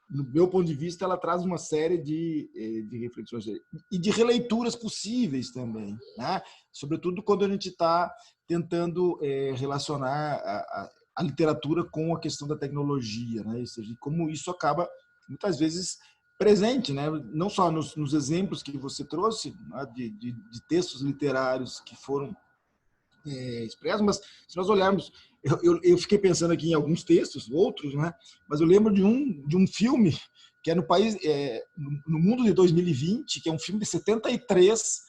no meu ponto de vista, ela traz uma série de reflexões e de releituras possíveis também, né? Sobretudo quando a gente está tentando relacionar a literatura com a questão da tecnologia, né? Ou seja, como isso acaba, muitas vezes, presente, né? Não só nos exemplos que você trouxe, né? de textos literários que foram expressos, mas se nós olharmos, eu fiquei pensando aqui em alguns textos, outros, né? Mas eu lembro de um filme que é no mundo de 2020, que é um filme de 73,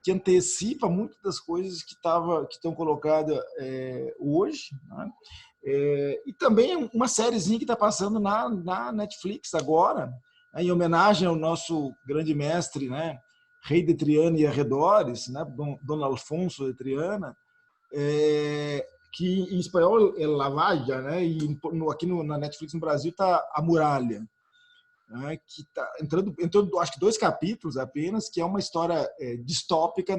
que antecipa muitas das coisas que estão colocadas hoje, né? E também uma sériezinha que está passando na Netflix agora, em homenagem ao nosso grande mestre, né? Rei de Triana e arredores, né? Dom Alfonso de Triana, que em espanhol é La Valla, né? E aqui na Netflix no Brasil está A Muralha, né? Que está entrando, acho que 2 capítulos apenas, que é uma história distópica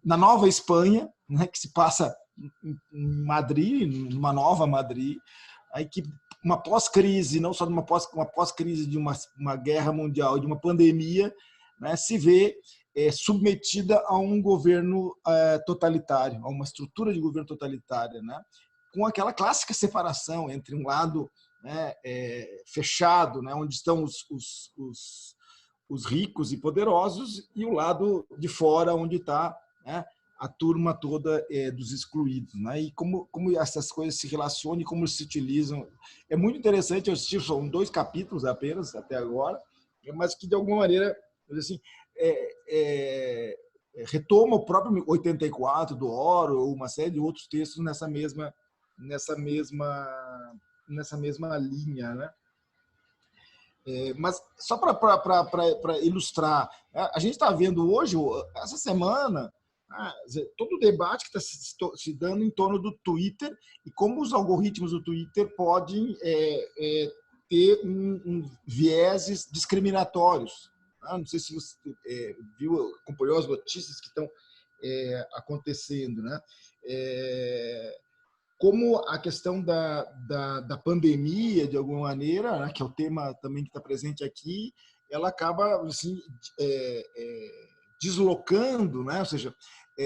na Nova Espanha, né? Que se passa em Madrid, numa nova Madrid, aí que uma pós-crise, não só uma pós-crise de uma guerra mundial, de uma pandemia, né? Se vê submetida a um governo totalitário, a uma estrutura de governo totalitária, né? Com aquela clássica separação entre um lado, né, fechado, né, onde estão os ricos e poderosos, e o lado de fora, onde está, né, a turma toda dos excluídos, né? E como essas coisas se relacionam e como se utilizam. É muito interessante. Eu assisti, são 2 capítulos apenas até agora, mas que, de alguma maneira, assim, retoma o próprio 84 do Orwell, ou uma série de outros textos nessa mesma linha, né? Mas só para ilustrar, a gente está vendo hoje, essa semana, todo o debate que está se dando em torno do Twitter e como os algoritmos do Twitter podem ter vieses discriminatórios, Não sei se você viu, acompanhou as notícias que estão acontecendo, né? Como a questão da pandemia, de alguma maneira, né, que é o tema também que está presente aqui, ela acaba assim, deslocando, né? Ou seja,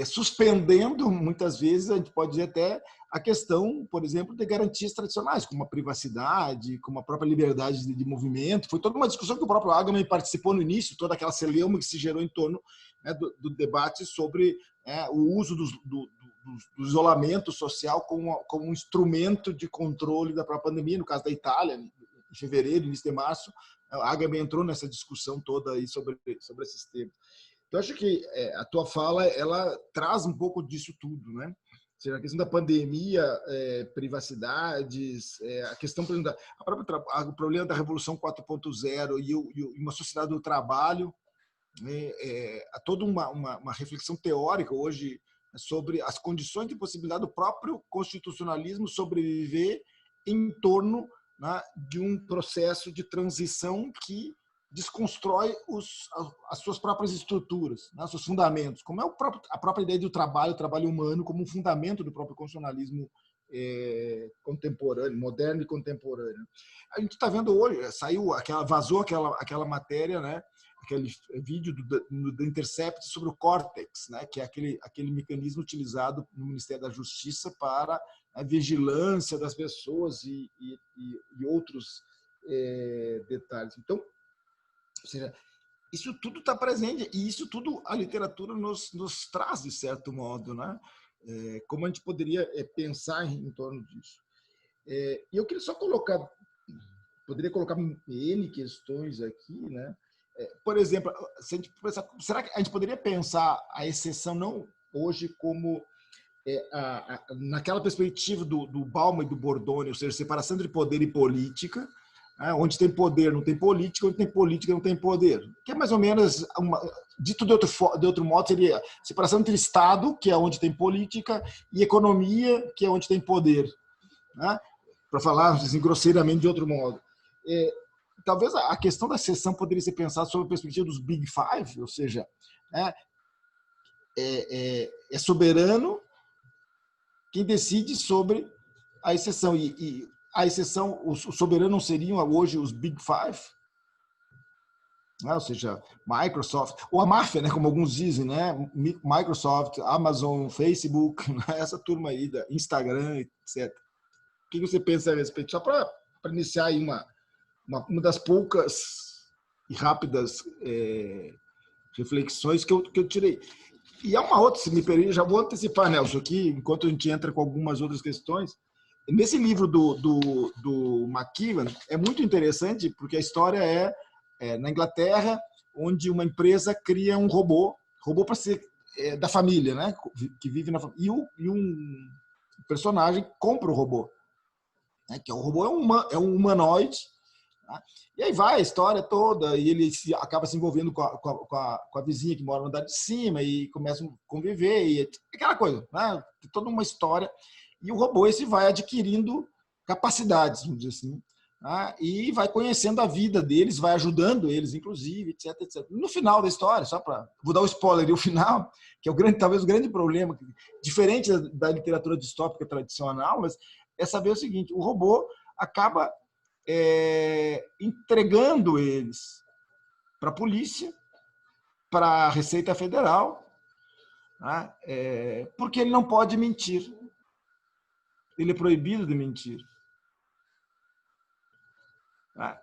suspendendo, muitas vezes, a gente pode dizer até a questão, por exemplo, de garantias tradicionais, como a privacidade, como a própria liberdade de movimento. Foi toda uma discussão que o próprio Agamben participou no início, toda aquela celeuma que se gerou em torno, né, do debate sobre o uso do isolamento social como um instrumento de controle da própria pandemia. No caso da Itália, em fevereiro, início de março, a Agamben entrou nessa discussão toda aí sobre esses temas. Então, acho que a tua fala ela traz um pouco disso tudo, né? Ou seja, a questão da pandemia, privacidades, a questão, por exemplo, o problema da Revolução 4.0 e uma sociedade do trabalho, há toda uma reflexão teórica hoje sobre as condições de possibilidade do próprio constitucionalismo sobreviver em torno, né, de um processo de transição que desconstrói as suas próprias estruturas, né, seus fundamentos, como é a própria ideia do trabalho, o trabalho humano como um fundamento do próprio constitucionalismo contemporâneo, moderno e contemporâneo. A gente está vendo hoje, vazou aquela matéria, né, aquele vídeo do Intercept sobre o Córtex, né, que é aquele mecanismo utilizado no Ministério da Justiça para a vigilância das pessoas e outros detalhes. Então, ou seja, isso tudo está presente e isso tudo a literatura nos traz, de certo modo, né? Como a gente poderia pensar em torno disso. E eu queria só poderia colocar N questões aqui, né? Por exemplo, se a gente pensar, será que a gente poderia pensar a exceção não hoje como naquela perspectiva do Bauman e do Bordoni, ou seja, separação entre poder e política, onde tem poder não tem política, onde tem política não tem poder, que é mais ou menos, dito de outro modo, seria separação entre Estado, que é onde tem política, e economia, que é onde tem poder, né? Para falar assim, grosseiramente de outro modo. Talvez a questão da seção poderia ser pensada sob a perspectiva dos Big Five, ou seja, é soberano quem decide sobre a exceção. E a exceção, os soberanos não seriam hoje os Big Five? Ou seja, Microsoft, ou a máfia, né, como alguns dizem, né? Microsoft, Amazon, Facebook, essa turma aí, da Instagram, etc. O que você pensa a respeito? Só para iniciar aí uma das poucas e rápidas reflexões que eu tirei. E há uma outra, se me permite, já vou antecipar, Nelson, aqui, enquanto a gente entra com algumas outras questões. Nesse livro do McKeevan, é muito interessante, porque a história é na Inglaterra, onde uma empresa cria um robô para ser da família, né? Que vive na família. E um personagem compra o robô, né? Que o robô é um humanoide. Tá? E aí vai a história toda, e ele acaba se envolvendo com a vizinha que mora no andar de cima, e começam a conviver, e aquela coisa, né? Tem toda uma história. E o robô esse vai adquirindo capacidades, vamos dizer assim, né? E vai conhecendo a vida deles, vai ajudando eles, inclusive, etc, etc. No final da história, vou dar um spoiler, e o final, que é talvez o grande problema, diferente da literatura distópica tradicional, mas é saber o seguinte: o robô acaba entregando eles para a polícia, para a Receita Federal, né? Porque ele não pode mentir. Ele é proibido de mentir.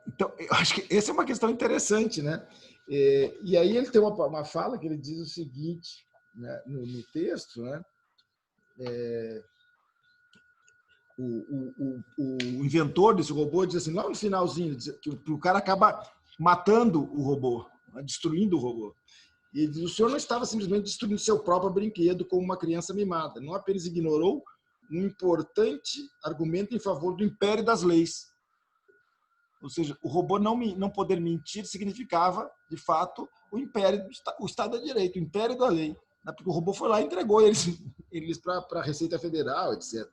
Então, eu acho que essa é uma questão interessante, né? E aí ele tem uma fala que ele diz o seguinte, né, no texto, né? O inventor desse robô diz assim, lá no finalzinho, que o cara acaba matando o robô, destruindo o robô. E ele diz: o senhor não estava simplesmente destruindo seu próprio brinquedo como uma criança mimada, não apenas ignorou um importante argumento em favor do império das leis. Ou seja, o robô não poder mentir significava, de fato, o Estado de Direito, o império da lei. Porque o robô foi lá e entregou eles para a Receita Federal, etc.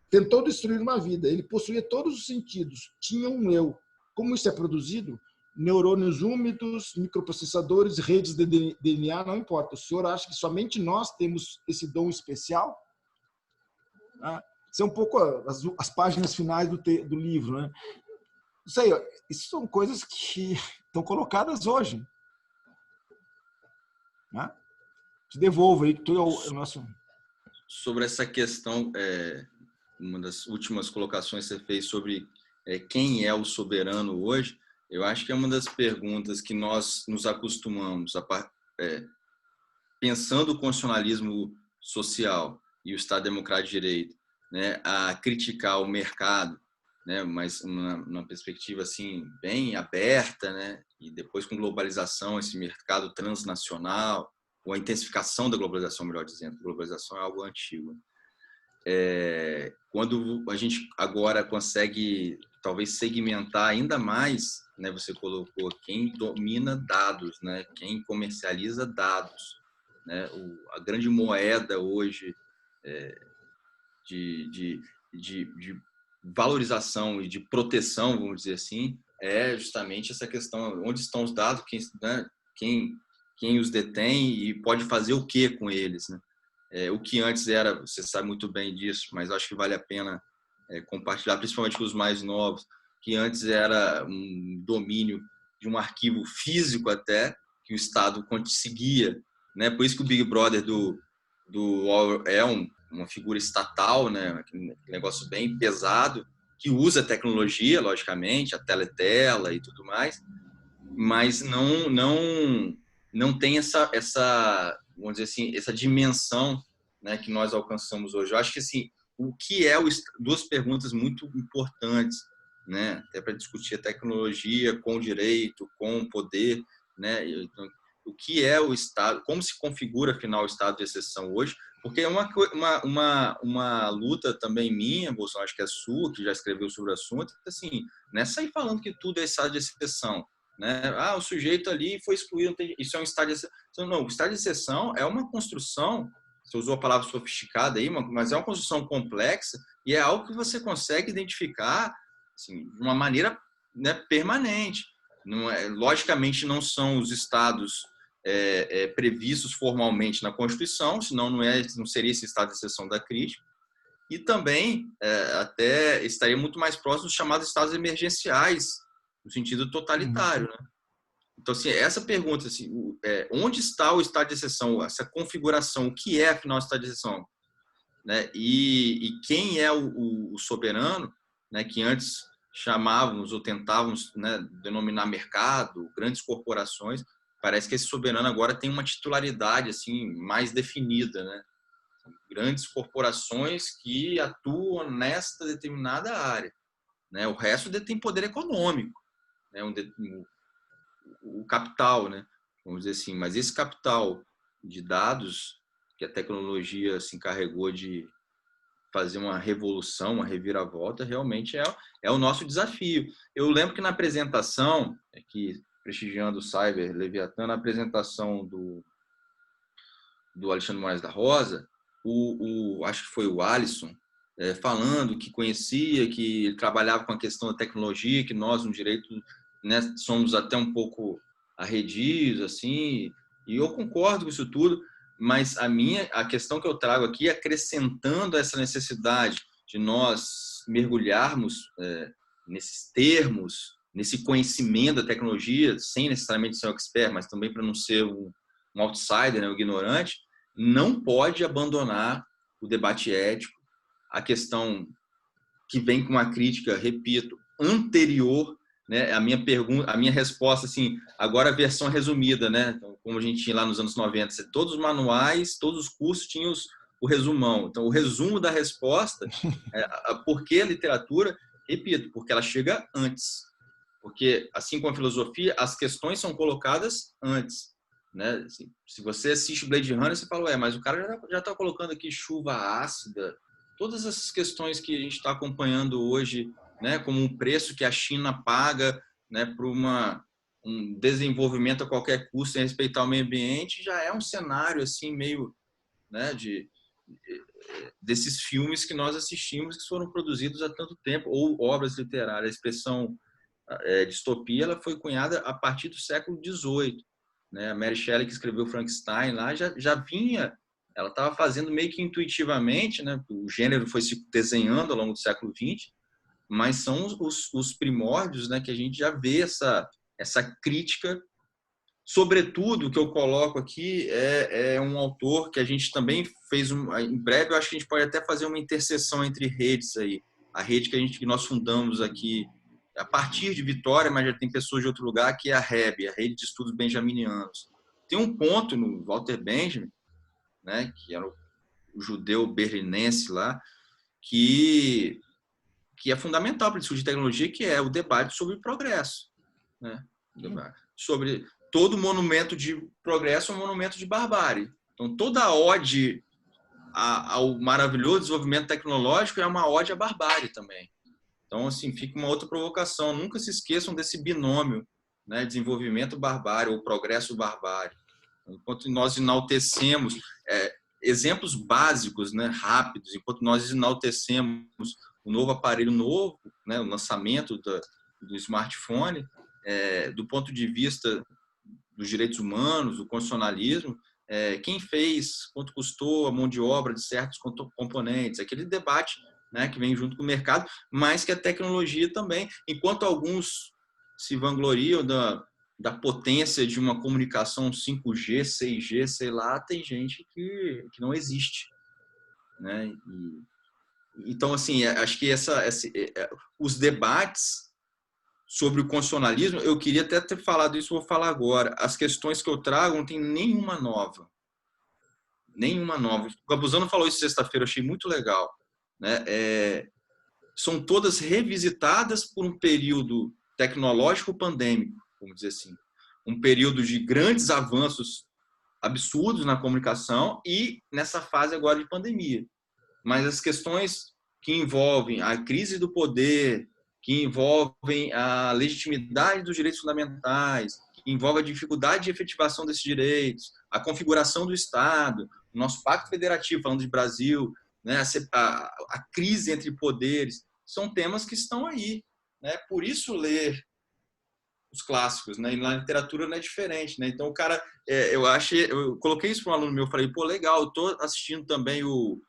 Tentou destruir uma vida. Ele possuía todos os sentidos, tinha um eu. Como isso é produzido? neurônios úmidos, microprocessadores, redes de DNA, não importa. O senhor acha que somente nós temos esse dom especial? Isso é um pouco as páginas finais do livro, né? Isso aí, isso são coisas que estão colocadas hoje. Né? Te devolvo aí, que tu é o nosso... Sobre essa questão, uma das últimas colocações que você fez sobre quem é o soberano hoje, eu acho que é uma das perguntas que nós nos acostumamos, pensando o constitucionalismo social e o Estado Democrático de Direito, né, a criticar o mercado, né, mas numa perspectiva assim bem aberta, né, e depois com globalização, esse mercado transnacional, ou a intensificação da globalização, melhor dizendo, globalização é algo antigo. Quando a gente agora consegue talvez segmentar ainda mais, né, você colocou quem domina dados, né, quem comercializa dados, né, a grande moeda hoje de valorização e de proteção, vamos dizer assim, é justamente essa questão: onde estão os dados, quem os detém e pode fazer o que com eles, né? O que antes era, você sabe muito bem disso, mas acho que vale a pena compartilhar, principalmente com os mais novos, que antes era um domínio de um arquivo físico até, que o Estado conseguia, né? Por isso que o Big Brother é uma figura estatal, né? Um negócio bem pesado, que usa tecnologia, logicamente, a teletela e tudo mais, mas não tem essa, vamos dizer assim, essa dimensão, né, que nós alcançamos hoje. Eu acho que assim, o que é duas perguntas muito importantes, né, até para discutir a tecnologia com o direito, com o poder, né, então, o que é o Estado, como se configura afinal o estado de exceção hoje, porque é uma luta também minha, Bolsonaro, acho que é sua, que já escreveu sobre o assunto, assim, não é sair falando que tudo é estado de exceção, né? O sujeito ali foi excluído, isso é um estado de exceção. Não, o estado de exceção é uma construção, você usou a palavra sofisticada aí, mas é uma construção complexa e é algo que você consegue identificar assim, de uma maneira, né, permanente. Logicamente, não são os estados previstos formalmente na Constituição, senão não seria esse estado de exceção da crítica. E também até estaria muito mais próximo dos chamados estados emergenciais, no sentido totalitário, né? Então, assim, essa pergunta, assim, onde está o estado de exceção, essa configuração, o que é, afinal, o estado de exceção? Né? E quem é o soberano, né, que antes chamávamos ou tentávamos, né, denominar mercado, grandes corporações, parece que esse soberano agora tem uma titularidade assim, mais definida, né? Grandes corporações que atuam nesta determinada área, né? O resto detém poder econômico, né? O capital, né? Vamos dizer assim, mas esse capital de dados que a tecnologia se encarregou de fazer uma revolução, uma reviravolta, realmente é o nosso desafio. Eu lembro que na apresentação, aqui prestigiando o Cyber Leviatã, na apresentação do Alexandre Moraes da Rosa, acho que foi o Alisson, falando que conhecia, que ele trabalhava com a questão da tecnologia, que nós, no direito, né, somos até um pouco arredios, assim, e eu concordo com isso tudo, mas a questão que eu trago aqui, acrescentando essa necessidade de nós mergulharmos nesses termos, nesse conhecimento da tecnologia, sem necessariamente ser um expert, mas também para não ser um outsider, né, um ignorante, não pode abandonar o debate ético, a questão que vem com uma crítica, repito, anterior, né? A minha resposta, assim, agora a versão resumida, né? Então, como a gente tinha lá nos anos 90, todos os manuais, todos os cursos tinham o resumão. Então, o resumo da resposta por que a literatura, repito, porque ela chega antes. Porque, assim como a filosofia, as questões são colocadas antes. Né? Assim, se você assiste Blade Runner, você fala, mas o cara já está colocando aqui chuva ácida, todas essas questões que a gente está acompanhando hoje, né, como um preço que a China paga, né, por um desenvolvimento a qualquer custo sem respeitar o meio ambiente, já é um cenário assim meio, né, desses filmes que nós assistimos que foram produzidos há tanto tempo, ou obras literárias. A expressão distopia ela foi cunhada a partir do século XVIII. Né? A Mary Shelley, que escreveu Frankenstein, lá já vinha, ela estava fazendo meio que intuitivamente, né? O gênero foi se desenhando ao longo do século XX, mas são os primórdios, né, que a gente já vê essa crítica. Sobretudo, o que eu coloco aqui é um autor que a gente também fez, em breve, eu acho que a gente pode até fazer uma interseção entre redes aí. A rede que nós fundamos aqui a partir de Vitória, mas já tem pessoas de outro lugar, que é a REB, a Rede de Estudos Benjaminianos. Tem um ponto no Walter Benjamin, né, que era o judeu berlinense lá, que é fundamental para discutir tecnologia, que é o debate sobre o progresso. Né? Sobre todo monumento de progresso é um monumento de barbárie. Então, toda ode ao maravilhoso desenvolvimento tecnológico é uma ode à barbárie também. Então, assim, fica uma outra provocação. Nunca se esqueçam desse binômio, né? Desenvolvimento-barbárie ou progresso-barbárie. Enquanto nós enaltecemos exemplos básicos, né, rápidos, enquanto nós enaltecemos o novo aparelho novo, né, o lançamento do smartphone, do ponto de vista dos direitos humanos, do constitucionalismo, quem fez, quanto custou a mão de obra de certos componentes, aquele debate, né, que vem junto com o mercado, mas que a tecnologia também, enquanto alguns se vangloriam da potência de uma comunicação 5G, 6G, sei lá, tem gente que não existe. Né? Então, assim, acho que os debates sobre o constitucionalismo, eu queria até ter falado isso, vou falar agora. As questões que eu trago não tem nenhuma nova. Nenhuma nova. O Campuzano falou isso sexta-feira, eu achei muito legal. Né? São todas revisitadas por um período tecnológico pandêmico, vamos dizer assim. Um período de grandes avanços absurdos na comunicação e nessa fase agora de pandemia. Mas as questões que envolvem a crise do poder, que envolvem a legitimidade dos direitos fundamentais, que envolvem a dificuldade de efetivação desses direitos, a configuração do Estado, o nosso pacto federativo, falando de Brasil, né, a crise entre poderes, são temas que estão aí. Né? Por isso ler os clássicos, né? E na literatura não é diferente, né? Então o cara, eu coloquei isso para um aluno meu, falei, pô, legal, eu tô assistindo também o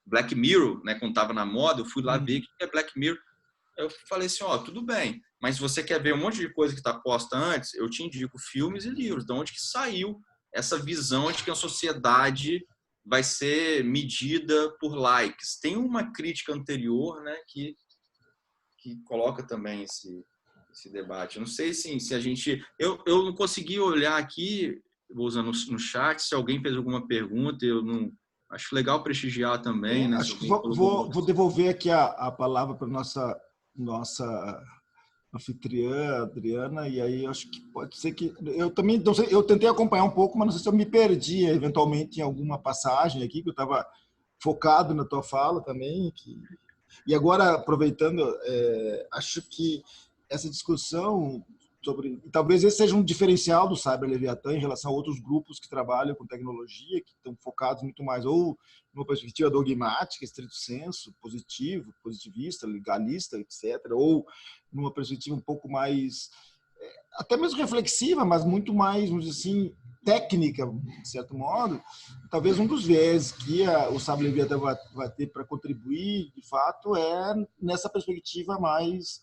Black Mirror, né? Quando estava na moda, eu fui lá ver o que é Black Mirror. Eu falei assim, ó, tudo bem, mas se você quer ver um monte de coisa que está posta antes, eu te indico filmes e livros. De onde que saiu essa visão de que a sociedade vai ser medida por likes? Tem uma crítica anterior, né? Que coloca também esse debate. Eu não sei se a gente... Eu não consegui olhar aqui, vou usando no chat, se alguém fez alguma pergunta, eu não... Acho legal prestigiar também. Né? Acho que vou devolver aqui a palavra para nossa anfitriã, Adriana, e aí acho que pode ser que... Eu também não sei, eu tentei acompanhar um pouco, mas não sei se eu me perdi eventualmente em alguma passagem aqui, que eu estava focado na tua fala também. E agora, aproveitando, acho que essa discussão sobre... Talvez esse seja um diferencial do Cyber Leviatã em relação a outros grupos que trabalham com tecnologia, que estão focados muito mais ou numa perspectiva dogmática, estrito senso, positivista, legalista, etc., ou numa perspectiva um pouco mais, até mesmo reflexiva, mas muito mais, vamos dizer assim, técnica, de certo modo. Talvez um dos viés que o Cyber Leviatã vai ter para contribuir, de fato, é nessa perspectiva mais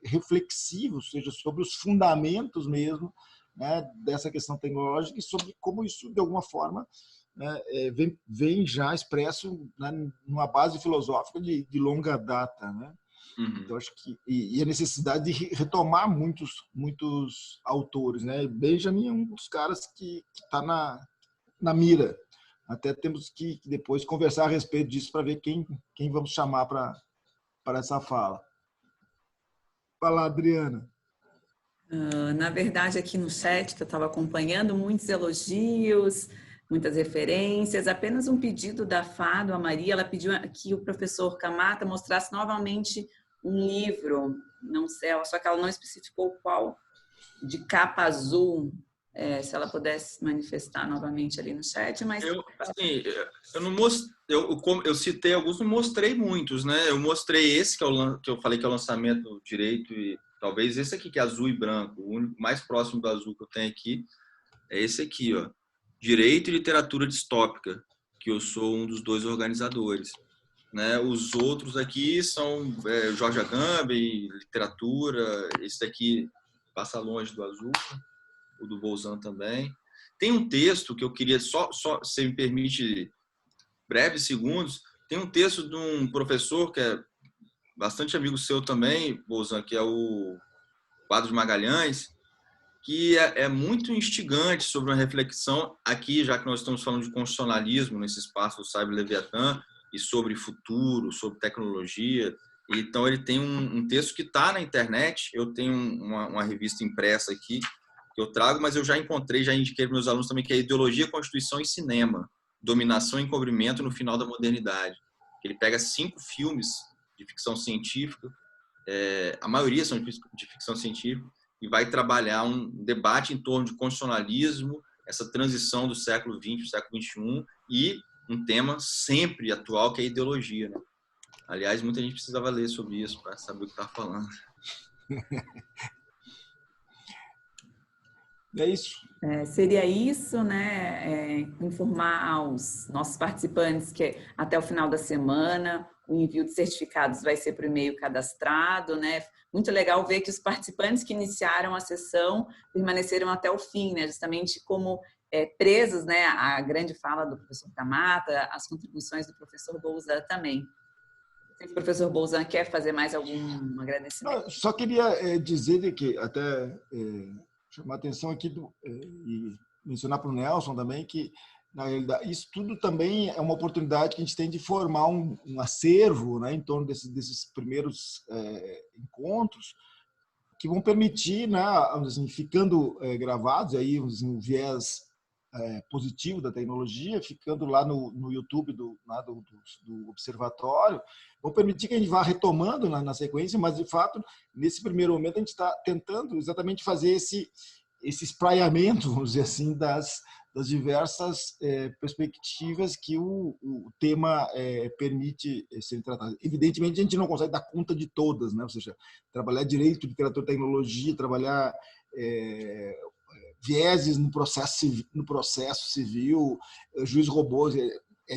reflexiva, ou seja, sobre os fundamentos mesmo, né, dessa questão tecnológica e sobre como isso, de alguma forma, né, vem já expresso, né, numa base filosófica de longa data, né? Uhum. Então, acho que e a necessidade de retomar muitos autores, né? Benjamin é um dos caras que está na mira. Até temos que depois conversar a respeito disso para ver quem vamos chamar para essa fala. Fala, Adriana. Na verdade, aqui no chat que eu estava acompanhando, muitos elogios, muitas referências, apenas um pedido da Fado, a Maria, ela pediu que o professor Camata mostrasse novamente um livro, não sei, só que ela não especificou qual, de capa azul, se ela pudesse manifestar novamente ali no chat, mas... Eu não mostrei, eu citei alguns, não mostrei muitos, né? Eu mostrei esse que eu falei que é o lançamento direito, e talvez esse aqui que é azul e branco, o único mais próximo do azul que eu tenho aqui é esse aqui, ó, Direito e Literatura Distópica, que eu sou um dos 2 organizadores, né? Os outros aqui são Jorge Agamben, literatura, esse daqui passa longe do azul, o do Bolzan também. Tem um texto que eu queria, só se me permite breves segundos, tem um texto de um professor que é bastante amigo seu também, Bolzan, que é o Quadro de Magalhães, que é muito instigante sobre uma reflexão aqui, já que nós estamos falando de constitucionalismo nesse espaço do Cyber Leviatã, e sobre futuro, sobre tecnologia. Então, ele tem um texto que está na internet. Eu tenho uma revista impressa aqui que eu trago, mas eu já encontrei, já indiquei para meus alunos também, que é Ideologia, Constituição e Cinema, Dominação e Encobrimento no Final da Modernidade. Ele pega 5 filmes de ficção científica, a maioria são de ficção científica, e vai trabalhar um debate em torno de constitucionalismo, essa transição do século XX para o século XXI, e um tema sempre atual, que é a ideologia, né? Aliás, muita gente precisava ler sobre isso para saber o que está falando. É isso. Seria isso, né? Informar aos nossos participantes que até o final da semana o envio de certificados vai ser por e-mail cadastrado, né? Muito legal ver que os participantes que iniciaram a sessão permaneceram até o fim, né? Justamente como presos, né? A grande fala do professor Camata, as contribuições do professor Bolzan também. O professor Bolzan quer fazer mais algum agradecimento? Não, só queria dizer que até chamar a atenção aqui e mencionar para o Nelson também que, na realidade, isso tudo também é uma oportunidade que a gente tem de formar um acervo, né, em torno desses primeiros encontros, que vão permitir, né, assim, ficando gravados, aí um viés positivo da tecnologia, ficando lá no YouTube do Observatório, vão permitir que a gente vá retomando na sequência, mas, de fato, nesse primeiro momento, a gente está tentando exatamente fazer esse espraiamento, vamos dizer assim, das diversas perspectivas que o tema permite ser tratado. Evidentemente, a gente não consegue dar conta de todas, né? Ou seja, trabalhar direito, literatura, tecnologia, trabalhar vieses no processo civil, juiz robôs,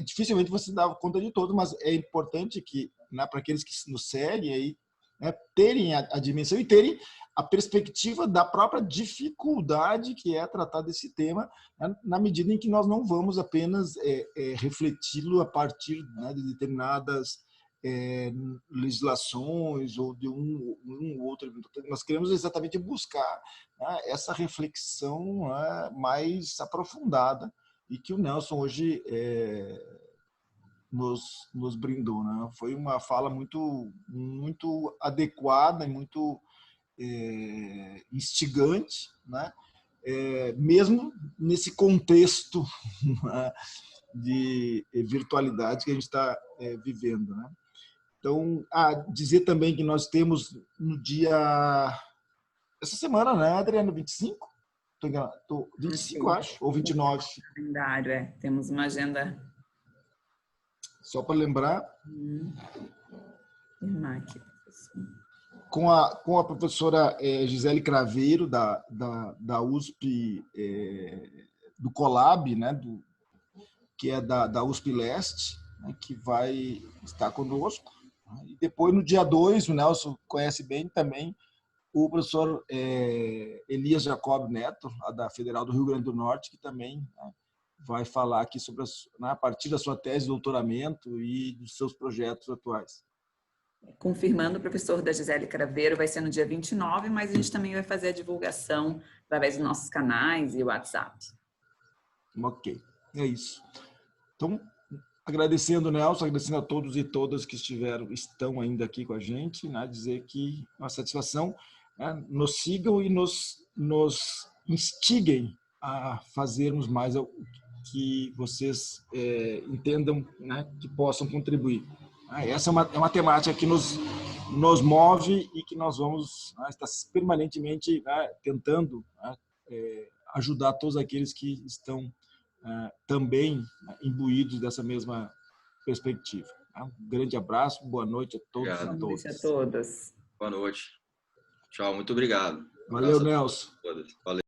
dificilmente você dá conta de todos, mas é importante que, né, para aqueles que nos seguem aí, né, terem a dimensão e terem a perspectiva da própria dificuldade que é tratar desse tema, né, na medida em que nós não vamos apenas refleti-lo a partir, né, de determinadas legislações ou de um ou outro. Nós queremos exatamente buscar, né, essa reflexão, né, mais aprofundada e que o Nelson hoje nos brindou, né? Foi uma fala muito adequada e muito instigante, né? Mesmo nesse contexto, né, de virtualidade que a gente está vivendo, né? Então, dizer também que nós temos no dia... Essa semana, né, Adriano? 25? 25, acho, ou 29. Calendário, temos uma agenda. Só para lembrar. Aqui, com a professora Gisele Craveiro, da USP, do Colab, né, que é da USP Leste, né, que vai estar conosco. E depois, no dia 2, o Nelson conhece bem também, o professor Elias Jacob Neto, da Federal do Rio Grande do Norte, que também, né, vai falar aqui sobre a partir da sua tese de doutoramento e dos seus projetos atuais. Confirmando, o professor da Gisele Craveiro vai ser no dia 29, mas a gente também vai fazer a divulgação através dos nossos canais e WhatsApp. Ok, é isso. Então, agradecendo, Nelson, agradecendo a todos e todas que estão ainda aqui com a gente, né, dizer que é uma satisfação, né, nos sigam e nos instiguem a fazermos mais o que vocês entendam, né, que possam contribuir. Essa é uma temática que nos move e que nós vamos, né, estar permanentemente, né, tentando, né, ajudar todos aqueles que estão também imbuídos dessa mesma perspectiva. Um grande abraço, boa noite a todos e a Boa noite a todas. todas. Boa noite. Tchau, muito obrigado. Valeu, Nelson. Valeu.